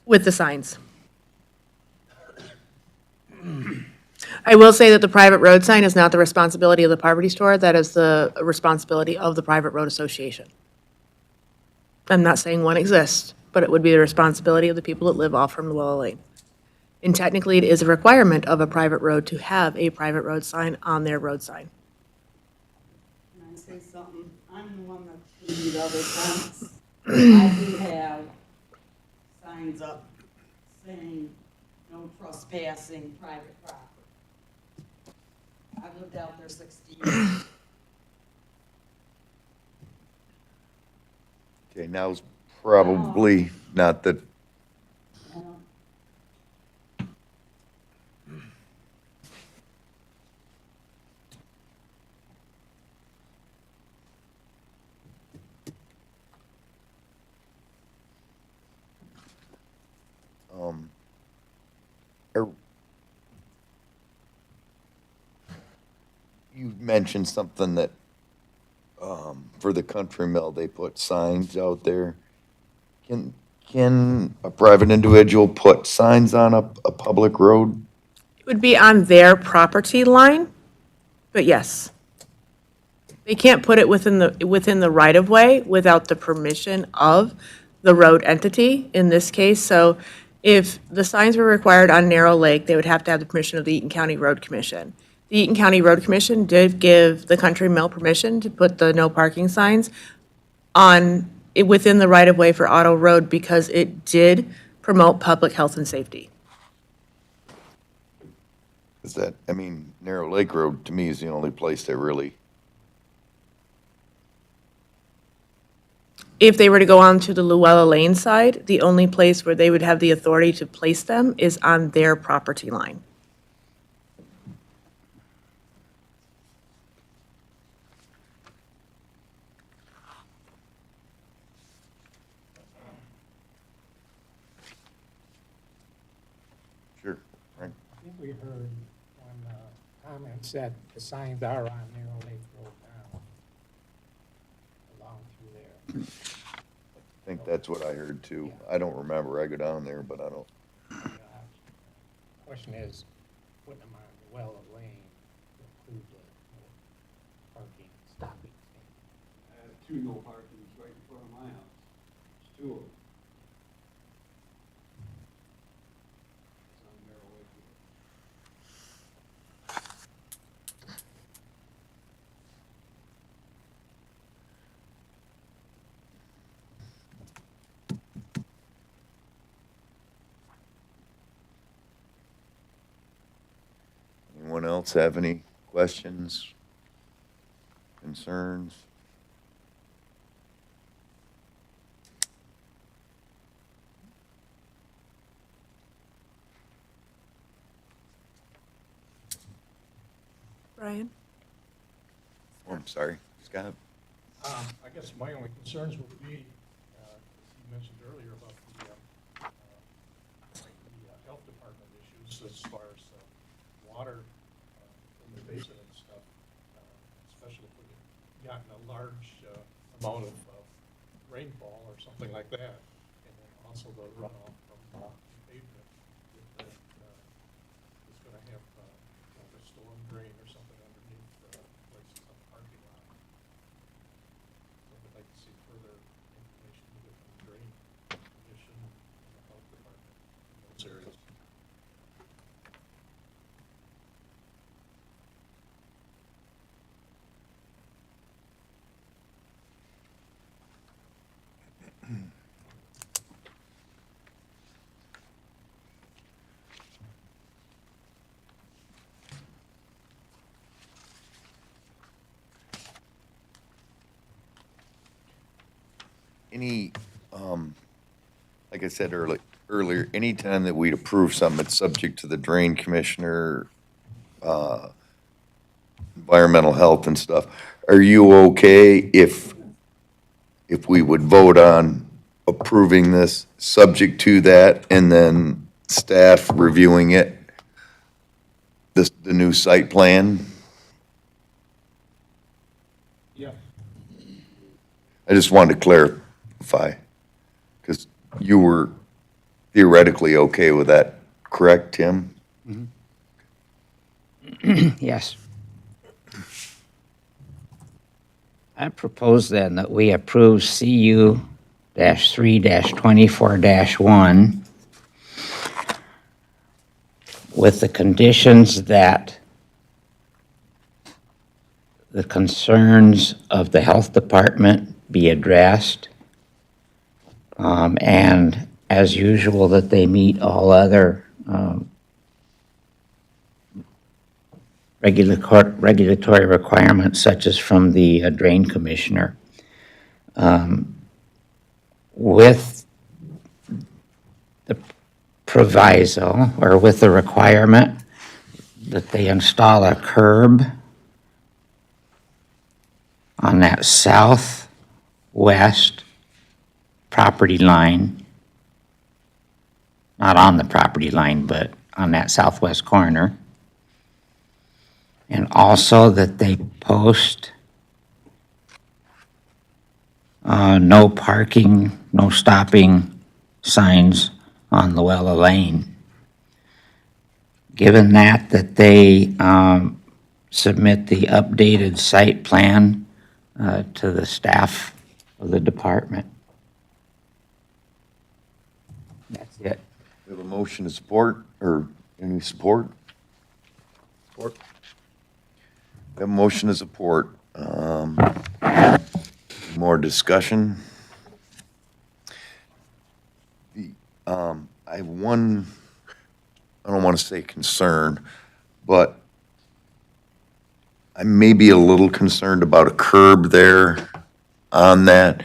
With the signs. I will say that the private road sign is not the responsibility of the property store. That is the responsibility of the private road association. I'm not saying one exists, but it would be the responsibility of the people that live off from Luella Lane. And technically, it is a requirement of a private road to have a private road sign on their road sign. Can I say something? I'm the one that put the other fence. I do have signs up saying no trespassing private property. I've lived out there 60 years. Okay, now's probably not the, er, you mentioned something that, for the Country Mill, they put signs out there. Can a private individual put signs on a public road? It would be on their property line, but yes. They can't put it within the right-of-way without the permission of the road entity in this case. So if the signs were required on Narrow Lake, they would have to have the permission of the Eaton County Road Commission. The Eaton County Road Commission did give the Country Mill permission to put the no parking signs within the right-of-way for Auto Road because it did promote public health and safety. Is that, I mean, Narrow Lake Road to me is the only place that really, If they were to go on to the Luella Lane side, the only place where they would have the authority to place them is on their property line. sure, right? I think we heard one comment said the signs are on Narrow Lake Road now, along through there. I think that's what I heard too. I don't remember. I go down there, but I don't. Question is, putting them on Luella Lane to include the no parking stopping. I have two no parkings right in front of my house. There's two of them. It's on Narrow Lake Road. Anyone else have any questions, concerns? Brian? Oh, I'm sorry, Scott. I guess my only concerns would be, as you mentioned earlier about the health department issues as far as water in the basin and stuff, especially if we've gotten a large amount of rainfall or something like that, and then also the runoff from pavement. If that is going to have like a storm drain or something underneath places on the parking lot. So I'd like to see further information to get from the drain commission and the health department in those areas. Any, like I said earlier, anytime that we'd approve something, it's subject to the drain commissioner, environmental health and stuff. Are you okay if we would vote on approving this, subject to that, and then staff reviewing it? The new site plan? Yeah. I just wanted to clarify, because you were theoretically okay with that, correct, Tim? Yes. I propose then that we approve CU-3-24-1 with the conditions that the concerns of the health department be addressed, and as usual, that they meet all other regulatory requirements such as from the drain commissioner, with the proviso or with the requirement that they install a curb on that southwest property line, not on the property line, but on that southwest corner. And also that they post no parking, no stopping signs on Luella Lane. Given that they submit the updated site plan to the staff of the department. That's it. We have a motion to support, or any support? Support. We have a motion to support. More discussion? I have one, I don't want to say concern, but I may be a little concerned about a curb there on that,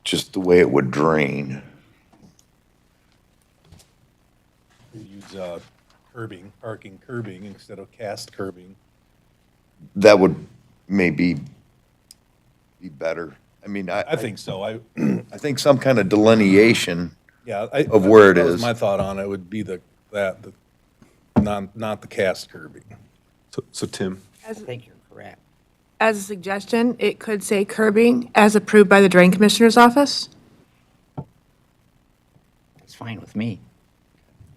just the way it would drain. Use curbing, parking curbing instead of cast curbing. That would maybe be better. I mean, I think so. I think some kind of delineation Yeah. of where it that was is. my thought on it would be not the cast curbing. So Tim, I think you're correct. As a suggestion, it could say curbing as approved by the Drain Commissioner's Office. It's fine with me.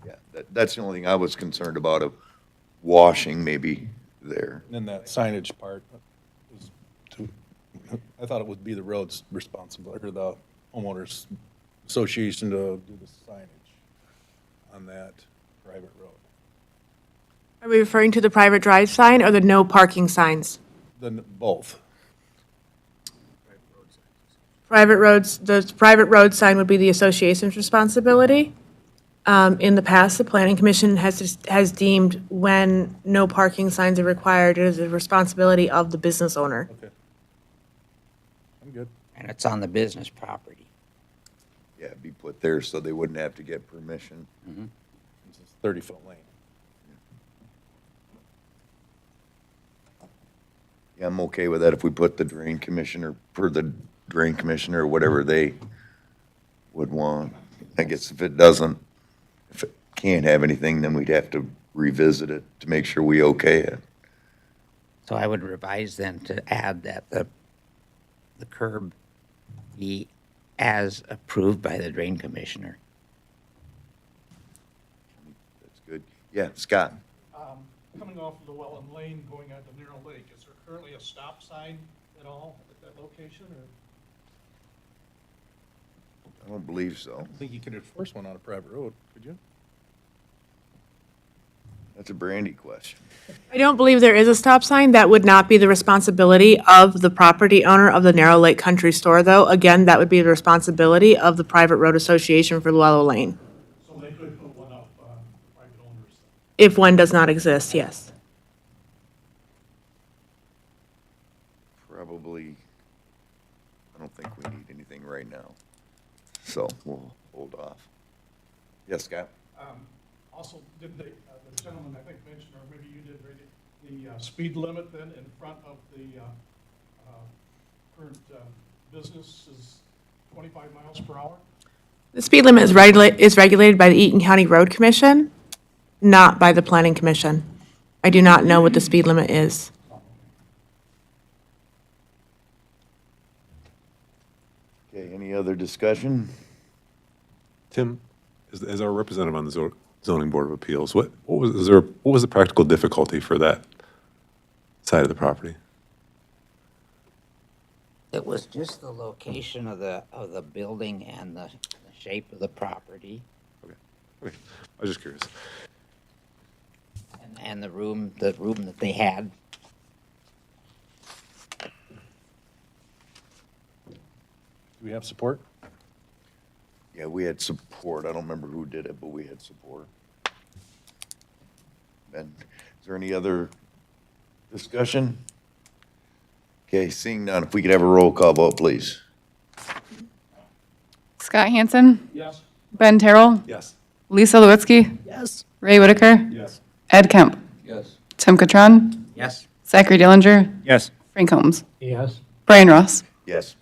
Yeah, that's the only thing I was concerned about, of washing maybe there. And then that signage part was I thought it would be the road's responsibility, or the homeowners association to do the signage on that private road. Are we referring to the private drive sign or the no parking signs? Then both. Private roads, the private road sign would be the association's responsibility. In the past, the Planning Commission has deemed when no parking signs are required, it is the responsibility of the business owner. Okay. I'm good. And it's on the business property. Yeah, be put there so they wouldn't have to get permission. It's a 30-foot lane. Yeah, I'm okay with that if we put the drain commissioner, per the drain commissioner, or whatever they would want. I guess if it doesn't, if it can't have anything, then we'd have to revisit it to make sure we okay it. So I would revise then to add that the curb be as approved by the drain commissioner. That's good. Yeah, Scott? Coming off of Llewellyn Lane going on to Narrow Lake, is there currently a stop sign at all at that location, or? I don't believe so. I think you could enforce one on a private road, could you? That's a Brandy question. I don't believe there is a stop sign. That would not be the responsibility of the property owner of the Narrow Lake Country Store, though. Again, that would be the responsibility of the private road association for Llewellyn Lane. So they could put one up, private owners. If one does not exist, yes. Probably, I don't think we need anything right now. So we'll hold off. Yes, Scott? Also, did the gentleman, I think, mention, or maybe you did, Randy, the speed limit then in front of the current business is 25 miles per hour? The speed limit is regulated by the Eaton County Road Commission, not by the Planning Commission. I do not know what the speed limit is. Okay, any other discussion? Tim, as our representative on the zoning board of appeals, what was the practical difficulty for that side of the property? It was just the location of the building and the shape of the property Okay, I was just curious. and the room that they had. Do we have support? Yeah, we had support. I don't remember who did it, but we had support. Ben, is there any other discussion? Okay, seeing none, if we could have a roll call vote, please. Scott Hansen, Yes. Ben Terrell, Yes. Lisa Lewitsky, Yes. Ray Whitaker, Yes. Ed Kemp, Yes. Tim Catron, Yes. Zachary Dillinger, Yes. Frank Holmes, Yes. Brian Ross. Yes.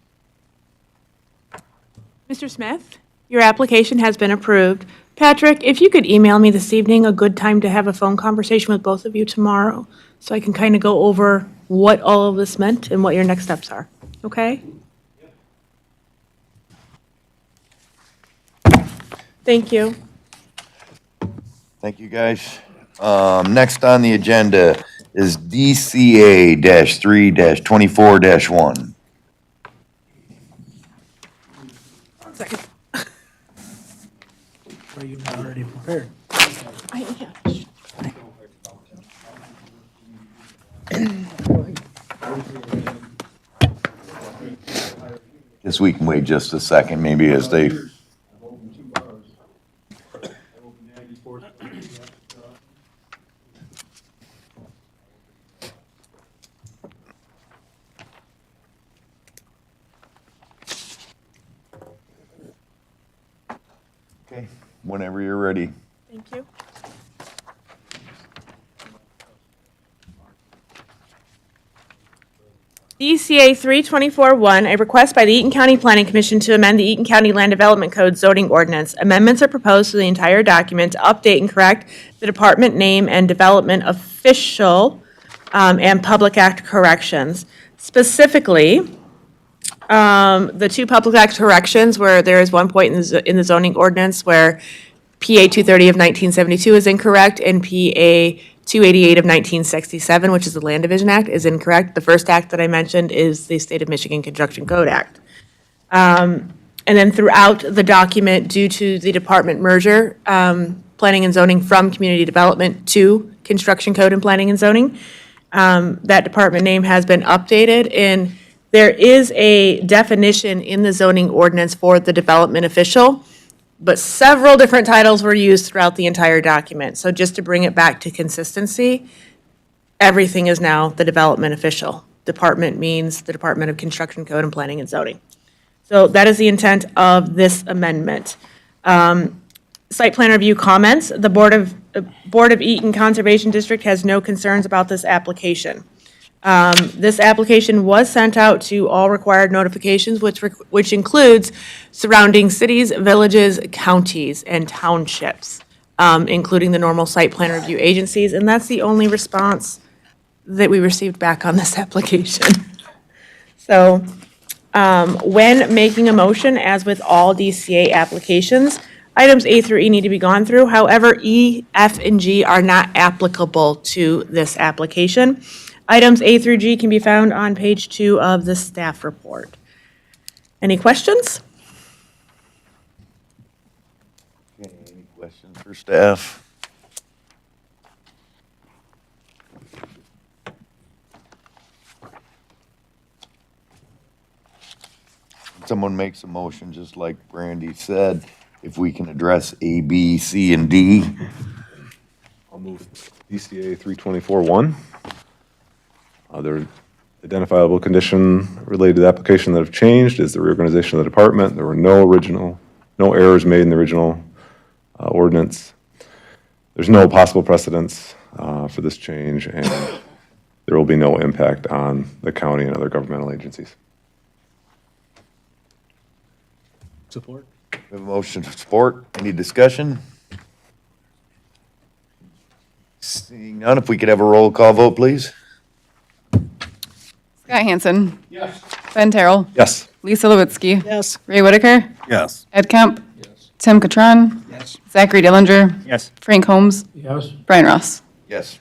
Mr. Smith, your application has been approved. Patrick, if you could email me this evening a good time to have a phone conversation with both of you tomorrow, so I can kind of go over what all of this meant and what your next steps are, okay? Thank you. Thank you, guys. Next on the agenda is DCA-3-24-1. Second. Are you not already prepared? Guess we can wait just a second, maybe as they, okay, whenever you're ready. Thank you. DCA 324-1, a request by the Eaton County Planning Commission to amend the Eaton County Land Development Code zoning ordinance. Amendments are proposed to the entire document to update and correct the department name and development official and public act corrections. Specifically, the two public act corrections where there is one point in the zoning ordinance where PA 230 of 1972 is incorrect and PA 288 of 1967, which is the Land Division Act, is incorrect. The first act that I mentioned is the State of Michigan Construction Code Act. And then throughout the document, due to the department merger, planning and zoning from community development to construction code and planning and zoning, that department name has been updated. And there is a definition in the zoning ordinance for the development official, but several different titles were used throughout the entire document. So just to bring it back to consistency, everything is now the development official. Department means the Department of Construction Code and Planning and Zoning. So that is the intent of this amendment. Site plan review comments. The Board of Eaton Conservation District has no concerns about this application. This application was sent out to all required notifications, which includes surrounding cities, villages, counties, and townships, including the normal site plan review agencies, and that's the only response that we received back on this application. So, when making a motion, as with all DCA applications, items A through E need to be gone through. However, E, F, and G are not applicable to this application. Items A through G can be found on page 2 of the staff report. Any questions? Okay, any questions for staff? Someone makes a motion, just like Brandy said, if we can address A, B, C, and D. I'll move DCA 324-1. There identifiable condition related to the application that have changed is the reorganization of the department. There were no errors made in the original ordinance. There's no possible precedence for this change, and there will be no impact on the county and other governmental agencies. Support. We have a motion to support. Any discussion? Seeing none, if we could have a roll call vote, please. Scott Hansen. Yes. Ben Terrell. Yes. Lisa Lewitsky. Yes. Ray Whitaker. Yes. Ed Kemp. Tim Catron. Yes. Zachary Dillinger. Yes. Frank Holmes. Yes. Brian Ross. Yes.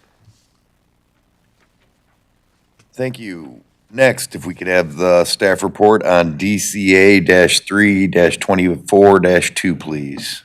Thank you. Next, if we could have the staff report on DCA-3-24-2, please.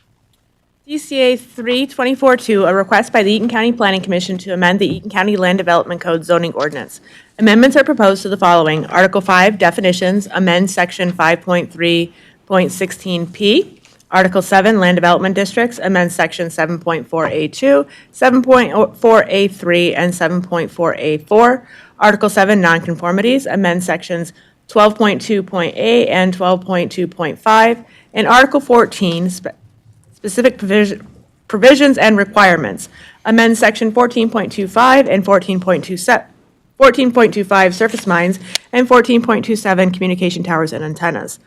DCA 324-2, a request by the Eaton County Planning Commission to amend the Eaton County Land Development Code zoning ordinance. Amendments are proposed to the following. Article 5, definitions, amend section 5.3.16P. Article 7, land development districts, amend section 7.4A2, 7.4A3, and 7.4A4. Article 7, nonconformities, amend sections 12.2.A and 12.2.5. And Article 14, specific provisions and requirements, amend section 14.25 and 14.25 surface mines and 14.27 communication towers and antennas.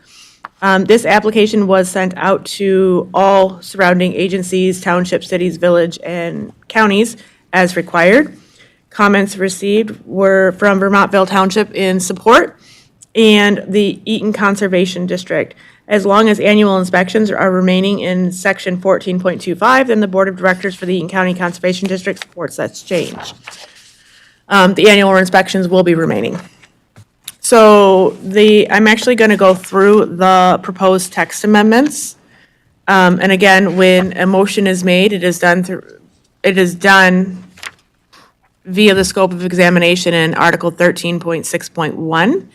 This application was sent out to all surrounding agencies, townships, cities, village, and counties as required. Comments received were from Vermontville Township in support and the Eaton Conservation District. As long as annual inspections are remaining in section 14.25, then the Board of Directors for the Eaton County Conservation District supports that change. The annual inspections will be remaining. So I'm actually going to go through the proposed text amendments. And again, when a motion is made, it is done via the scope of examination in Article 13.6.1.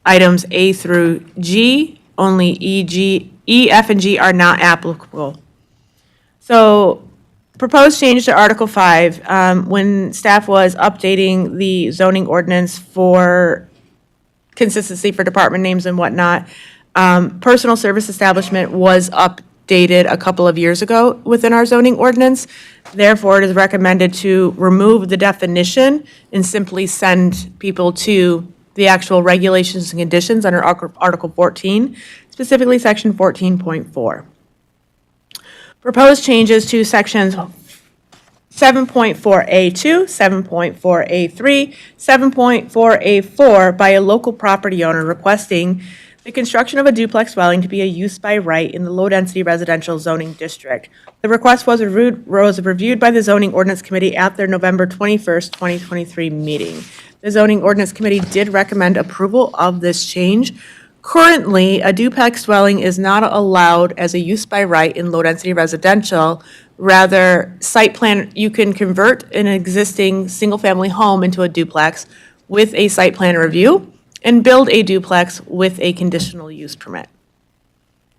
Items A through G, only E, F, and G are not applicable. So proposed change to Article 5, when staff was updating the zoning ordinance for consistency for department names and whatnot, personal service establishment was updated a couple of years ago within our zoning ordinance. Therefore, it is recommended to remove the definition and simply send people to the actual regulations and conditions under Article 14, specifically Section 14.4. Proposed changes to sections 7.4A2, 7.4A3, 7.4A4 by a local property owner requesting the construction of a duplex dwelling to be a use by right in the low-density residential zoning district. The request was reviewed by the Zoning Ordinance Committee at their November 21st, 2023 meeting. The Zoning Ordinance Committee did recommend approval of this change. Currently, a duplex dwelling is not allowed as a use by right in low-density residential. Rather, site plan, you can convert an existing single-family home into a duplex with a site plan review and build a duplex with a conditional use permit.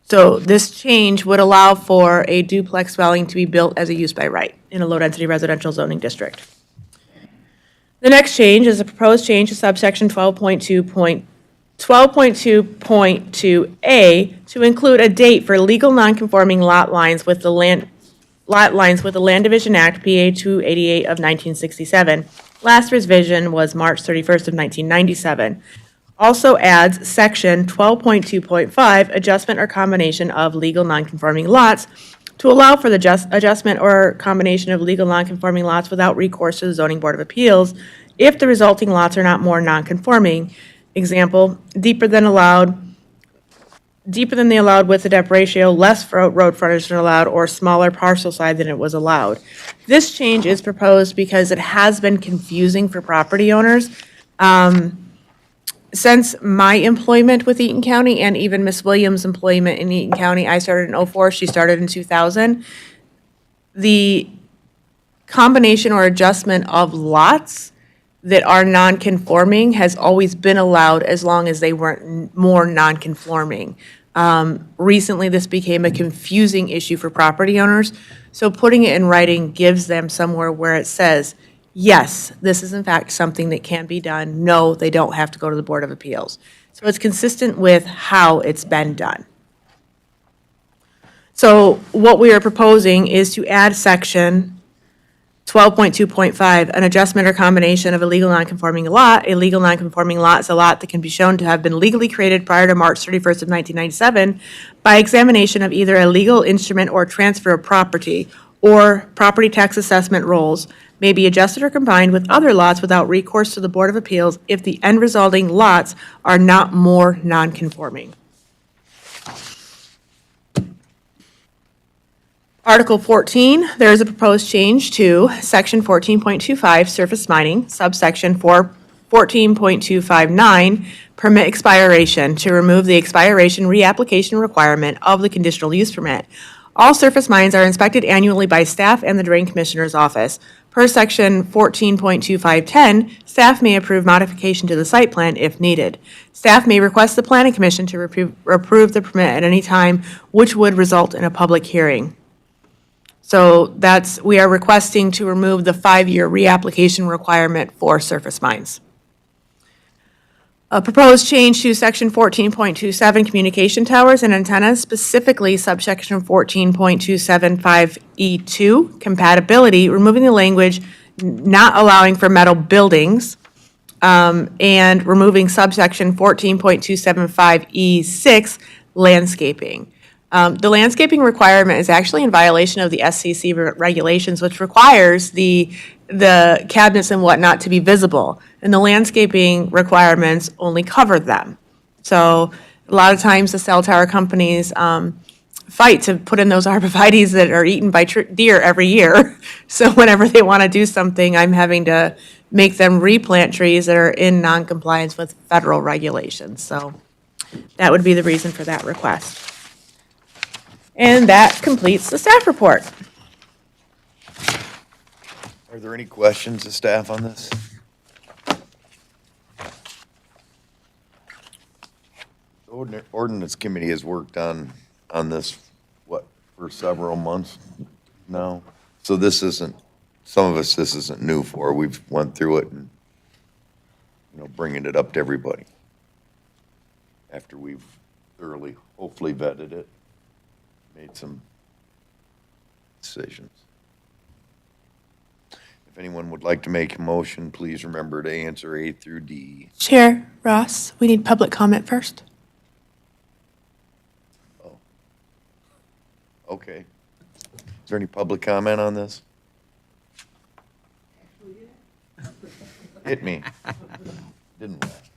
So this change would allow for a duplex dwelling to be built as a use by right in a low-density residential zoning district. The next change is a proposed change to subsection 12.2.A to include a date for legal nonconforming lot lines with the Land Division Act, PA 288 of 1967, Last revision was March 31st of 1997. Also adds section 12.2.5, adjustment or combination of legal nonconforming lots, to allow for the adjustment or combination of legal nonconforming lots without recourse to the zoning board of appeals if the resulting lots are not more nonconforming. Example, deeper than the allowed width to depth ratio, less road frontage than allowed, or smaller parcel size than it was allowed. This change is proposed because it has been confusing for property owners. Since my employment with Eaton County and even Miss Williams' employment in Eaton County, I started in '04, she started in 2000. The combination or adjustment of lots that are non-conforming has always been allowed as long as they weren't more non-conforming. Recently, this became a confusing issue for property owners, so putting it in writing gives them somewhere where it says, yes, this is in fact something that can be done. No, they don't have to go to the Board of Appeals. So it's consistent with how it's been done. So what we are proposing is to add section 12.2.5, an adjustment or combination of a legal nonconforming lot. A legal nonconforming lot is a lot that can be shown to have been legally created prior to March 31st of 1997 by examination of either a legal instrument or transfer of property, or property tax assessment rolls, may be adjusted or combined with other lots without recourse to the Board of Appeals if the end resulting lots are not more nonconforming. Article 14, there is a proposed change to Section 14.25, surface mining, subsection 14.259, permit expiration, to remove the expiration reapplication requirement of the conditional use permit. All surface mines are inspected annually by staff and the Drain Commissioner's Office. Per Section 14.2510, staff may approve modification to the site plan if needed. Staff may request the Planning Commission to approve the permit at any time, which would result in a public hearing. So we are requesting to remove the 5-year reapplication requirement for surface mines. A proposed change to Section 14.27, communication towers and antennas, specifically subsection 14.275E2, compatibility, removing the language not allowing for metal buildings, and removing subsection 14.275E6, landscaping. The landscaping requirement is actually in violation of the SCC regulations, which requires the cabinets and whatnot to be visible, and the landscaping requirements only cover them. So a lot of times the cell tower companies fight to put in those arborvitaes that are eaten by deer every year. So whenever they want to do something, I'm having to make them replant trees that are in non-compliance with federal regulations. So that would be the reason for that request. And that completes the staff report. Are there any questions to staff on this? The Ordinance Committee has worked on this, for several months now? So this isn't, some of us, this isn't new for. We've went through it and, bringing it up to everybody after we've thoroughly, hopefully vetted it, made some decisions. If anyone would like to make a motion, please remember to answer A through D. Chair Ross, we need public comment first. Oh. Okay. Is there any public comment on this? Hit me. Didn't last.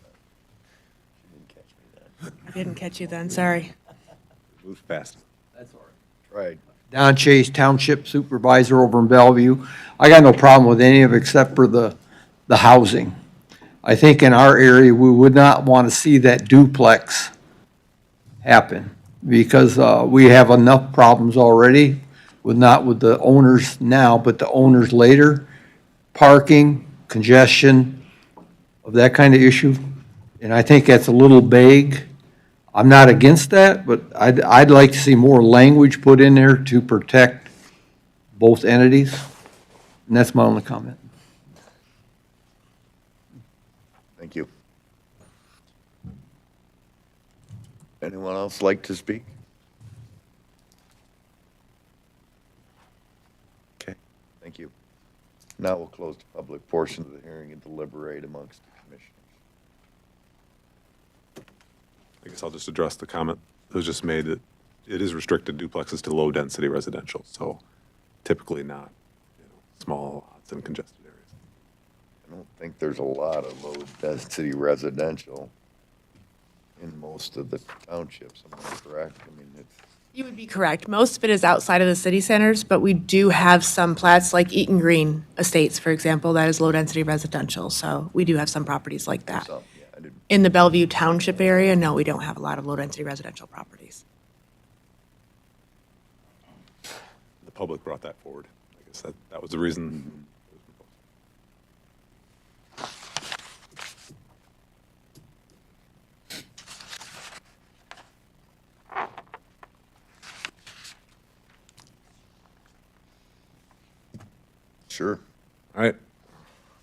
She didn't catch me then. I didn't catch you then, sorry. Move fast. Tried. Don Chase, Township Supervisor over in Bellevue. I got no problem with any of it except for the housing. I think in our area, we would not want to see that duplex happen because we have enough problems already not with the owners now, but the owners later, parking, congestion, of that kind of issue. And I think that's a little vague. I'm not against that, but I'd like to see more language put in there to protect both entities. And that's my only comment. Thank you. Anyone else like to speak? Okay, thank you. Now we'll close the public portion of the hearing and deliberate amongst the commissioners. I guess I'll just address the comment that was just made that it is restricted duplexes to low-density residential, so typically not, small lots and congested areas. I don't think there's a lot of low-density residential in most of the townships, am I correct? I mean, it's, You would be correct. Most of it is outside of the city centers, but we do have some plats like Eaton Green Estates, for example, that is low-density residential. So we do have some properties like that. some, yeah, I didn't, In the Bellevue Township area, no, we don't have a lot of low-density residential properties. The public brought that forward. I guess that was the reason. sure. All right.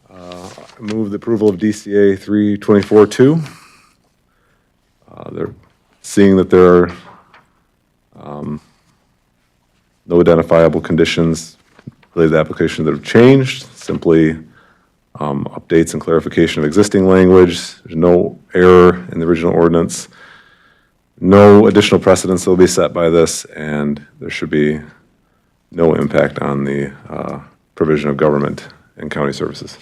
I move the approval of DCA 324-2. They're seeing that there are no identifiable conditions related to the application that have changed, simply updates and clarification of existing language. There's no error in the original ordinance, no additional precedents that will be set by this, and there should be no impact on the provision of government and county services.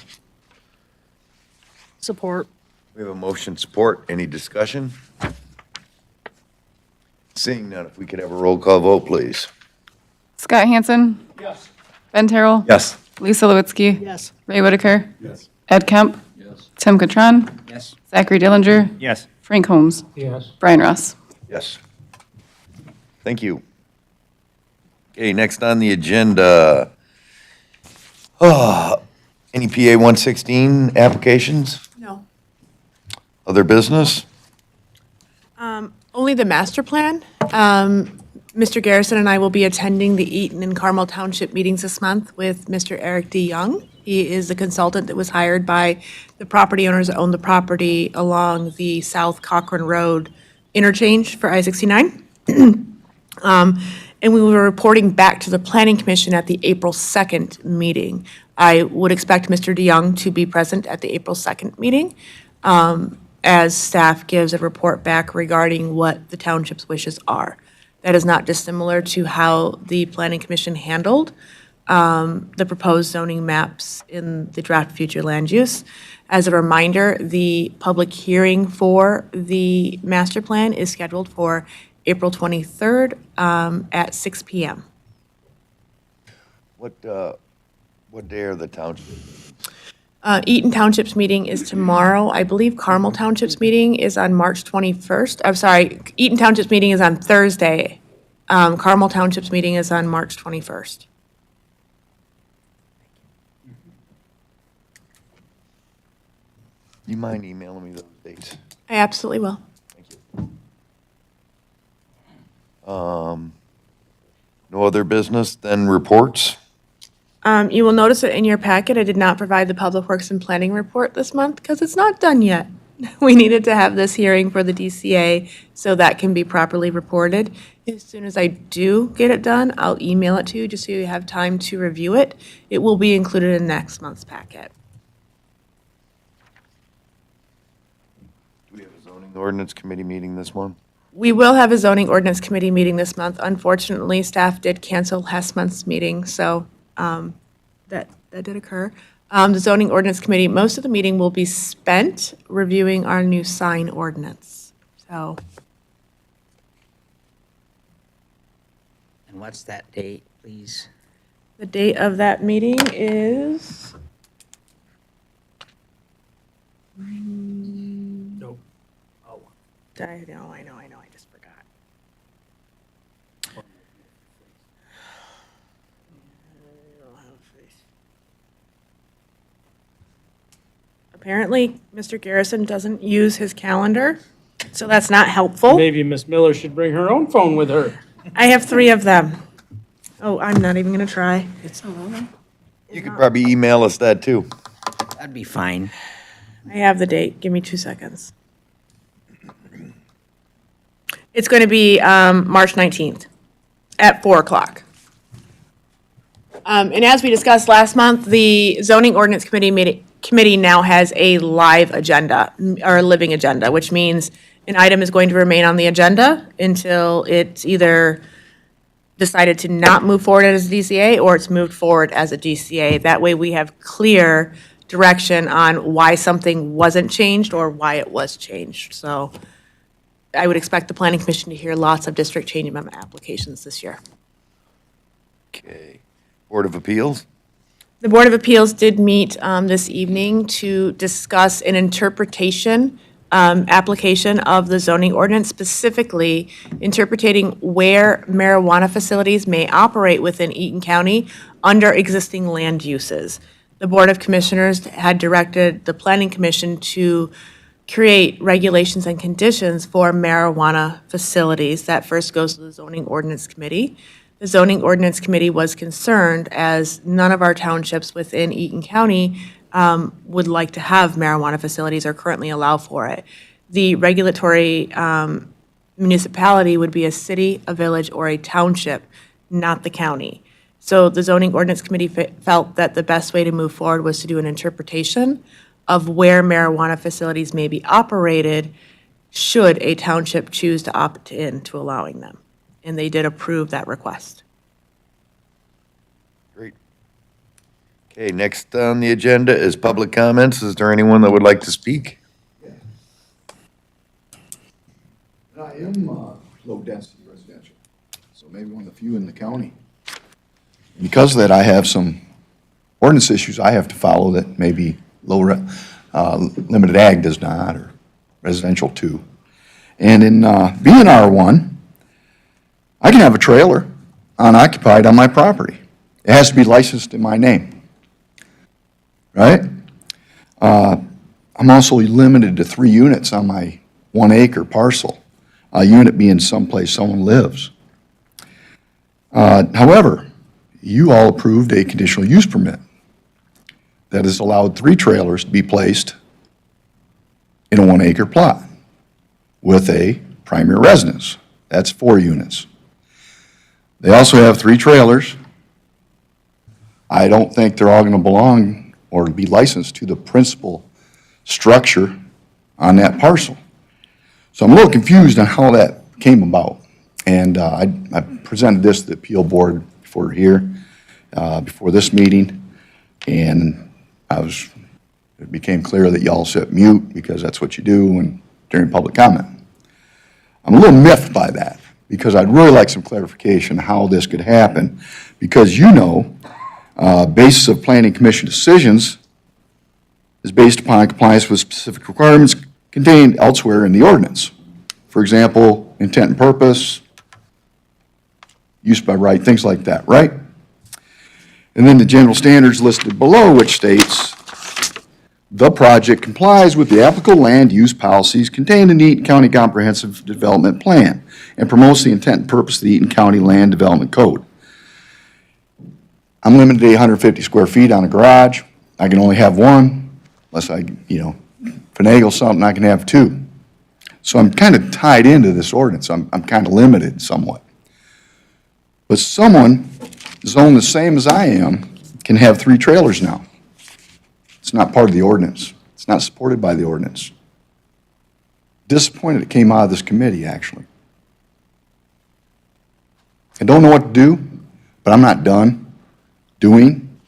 Support. We have a motion support. Any discussion? Seeing none, if we could have a roll call vote, please. Scott Hansen. Yes. Ben Terrell. Yes. Lisa Lewitsky. Yes. Ray Whitaker. Yes. Ed Kemp. Yes. Tim Catron. Yes. Zachary Dillinger. Yes. Frank Holmes. Yes. Brian Ross. Yes. Thank you. Okay, next on the agenda, NEPA 116 applications, No. other business? Only the master plan. Mr. Garrison and I will be attending the Eaton and Carmel Township meetings this month with Mr. Eric D. Young. He is the consultant that was hired by the property owners that own the property along the South Cochrane Road interchange for I-69. And we were reporting back to the Planning Commission at the April 2nd meeting. I would expect Mr. DeYoung to be present at the April 2nd meeting as staff gives a report back regarding what the township's wishes are. That is not dissimilar to how the Planning Commission handled the proposed zoning maps in the draft future land use. As a reminder, the public hearing for the master plan is scheduled for April 23rd at 6 PM. What day are the townships? Eaton Township's meeting is tomorrow. I believe Carmel Township's meeting is on March 21st. I'm sorry, Eaton Township's meeting is on Thursday. Carmel Township's meeting is on March 21st. You mind emailing me those dates? I absolutely will. Thank you. No other business, then reports? You will notice that in your packet, I did not provide the Public Works and Planning report this month because it's not done yet. We needed to have this hearing for the DCA so that can be properly reported. As soon as I do get it done, I'll email it to you just so you have time to review it. It will be included in next month's packet. Do we have a zoning ordinance committee meeting this month? We will have a zoning ordinance committee meeting this month. Unfortunately, staff did cancel last month's meeting, so that did occur. The zoning ordinance committee, most of the meeting will be spent reviewing our new sign ordinance. So And what's that date, please? the date of that meeting is, Nope. Oh. I know, I just forgot. Apparently, Mr. Garrison doesn't use his calendar, so that's not helpful. Maybe Miss Miller should bring her own phone with her. I have 3 of them. Oh, I'm not even gonna try. You could probably email us that too. That'd be fine. I have the date. Give me 2 seconds. It's going to be March 19th at 4 o'clock. And as we discussed last month, the zoning ordinance committee now has a live agenda, or a living agenda, which means an item is going to remain on the agenda until it's either decided to not move forward as a DCA or it's moved forward as a DCA. That way we have clear direction on why something wasn't changed or why it was changed. So I would expect the planning commission to hear lots of district change amendment applications this year. Okay. Board of Appeals? The Board of Appeals did meet this evening to discuss an interpretation application of the zoning ordinance, specifically interpreting where marijuana facilities may operate within Eaton County under existing land uses. The Board of Commissioners had directed the Planning Commission to create regulations and conditions for marijuana facilities. That first goes to the Zoning Ordinance Committee. The Zoning Ordinance Committee was concerned as none of our townships within Eaton County would like to have marijuana facilities or currently allow for it. The regulatory municipality would be a city, a village, or a township, not the county. So the Zoning Ordinance Committee felt that the best way to move forward was to do an interpretation of where marijuana facilities may be operated should a township choose to opt in to allowing them. And they did approve that request. Great. Okay, next on the agenda is public comments. Is there anyone that would like to speak? I am low-density residential, so maybe one of the few in the county. Because of that, I have some ordinance issues I have to follow that maybe limited ag does not, or residential too. And in being R1, I can have a trailer unoccupied on my property. It has to be licensed in my name, right? I'm also limited to 3 units on my 1 acre parcel, a unit being someplace someone lives. However, you all approved a conditional use permit that has allowed 3 trailers to be placed in a 1 acre plot with a primary residence. That's 4 units. They also have 3 trailers. I don't think they're all going to belong or be licensed to the principal structure on that parcel. So I'm a little confused on how that came about. And I presented this to the appeal board before here, before this meeting, and it became clear that y'all sit mute because that's what you do when during public comment. I'm a little miffed by that because I'd really like some clarification how this could happen, because basis of planning commission decisions is based upon compliance with specific requirements contained elsewhere in the ordinance. For example, intent and purpose, use by right, things like that, right? And then the general standards listed below, which states, the project complies with the applicable land use policies contained in the Eaton County Comprehensive Development Plan and promotes the intent and purpose of the Eaton County Land Development Code. I'm limited to 150 square feet on a garage. I can only have 1, unless I, finagle something, I can have 2. So I'm kind of tied into this ordinance. I'm kind of limited somewhat. But someone zoned the same as I am can have 3 trailers now. It's not part of the ordinance. It's not supported by the ordinance. Disappointed it came out of this committee, actually. I don't know what to do, but I'm not done doing,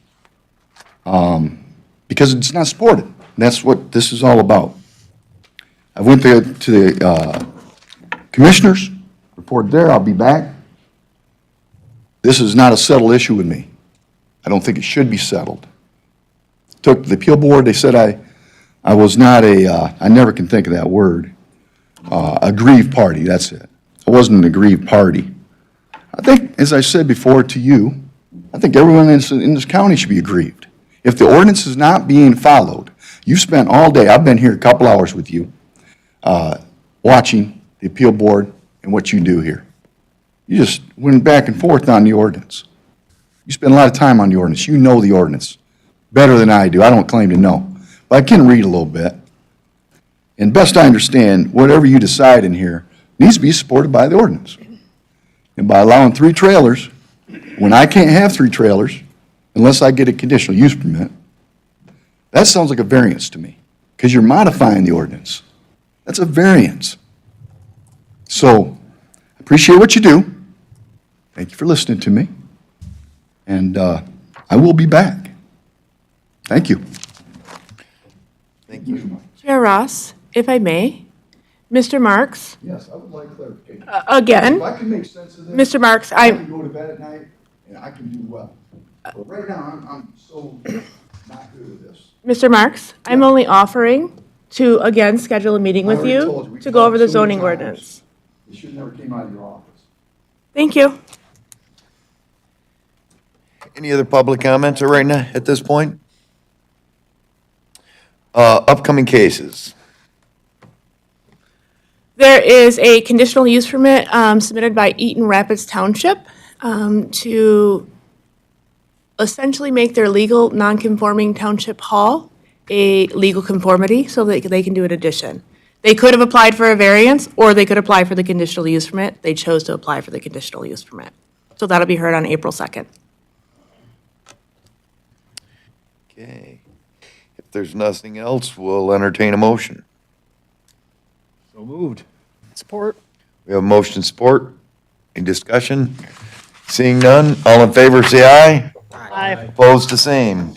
because it's not supported. And that's what this is all about. I went to the commissioners, reported there, I'll be back. This is not a settled issue with me. I don't think it should be settled. Took the appeal board, they said I was not I never can think of that word, aggrieved party, that's it. I wasn't an aggrieved party. I think, as I said before to you, I think everyone in this county should be aggrieved. If the ordinance is not being followed, you've spent all day, I've been here a couple hours with you, watching the appeal board and what you do here. You just went back and forth on the ordinance. You spend a lot of time on the ordinance. You know the ordinance better than I do. I don't claim to know, but I can read a little bit. And best I understand, whatever you decide in here needs to be supported by the ordinance. And by allowing 3 trailers, when I can't have 3 trailers, unless I get a conditional use permit, that sounds like a variance to me, because you're modifying the ordinance. That's a variance. So, I appreciate what you do. Thank you for listening to me. And I will be back. Thank you. Thank you. Chair Ross, if I may, Mr. Marks, Yes, I would like clarification. again, If I can make sense of this. Mr. Marks, I I, can go to bed at night and I can do well. But right now, I'm so not good with this. Mr. Marks, I'm only offering to, again, schedule a meeting with I already told you we to go over the talked so many zoning times. ordinance. It should never came out of your office. Thank you. Any other public comments right now, at this point? Upcoming cases. There is a conditional use permit submitted by Eaton Rapids Township to essentially make their legal non-conforming township hall a legal conformity so that they can do an addition. They could have applied for a variance, or they could apply for the conditional use permit. They chose to apply for the conditional use permit. So that'll be heard on April 2nd. Okay. If there's nothing else, we'll entertain a motion. So moved. Support. We have a motion support. Any discussion? Seeing none, all in favor, say aye. Aye. Opposed, the same.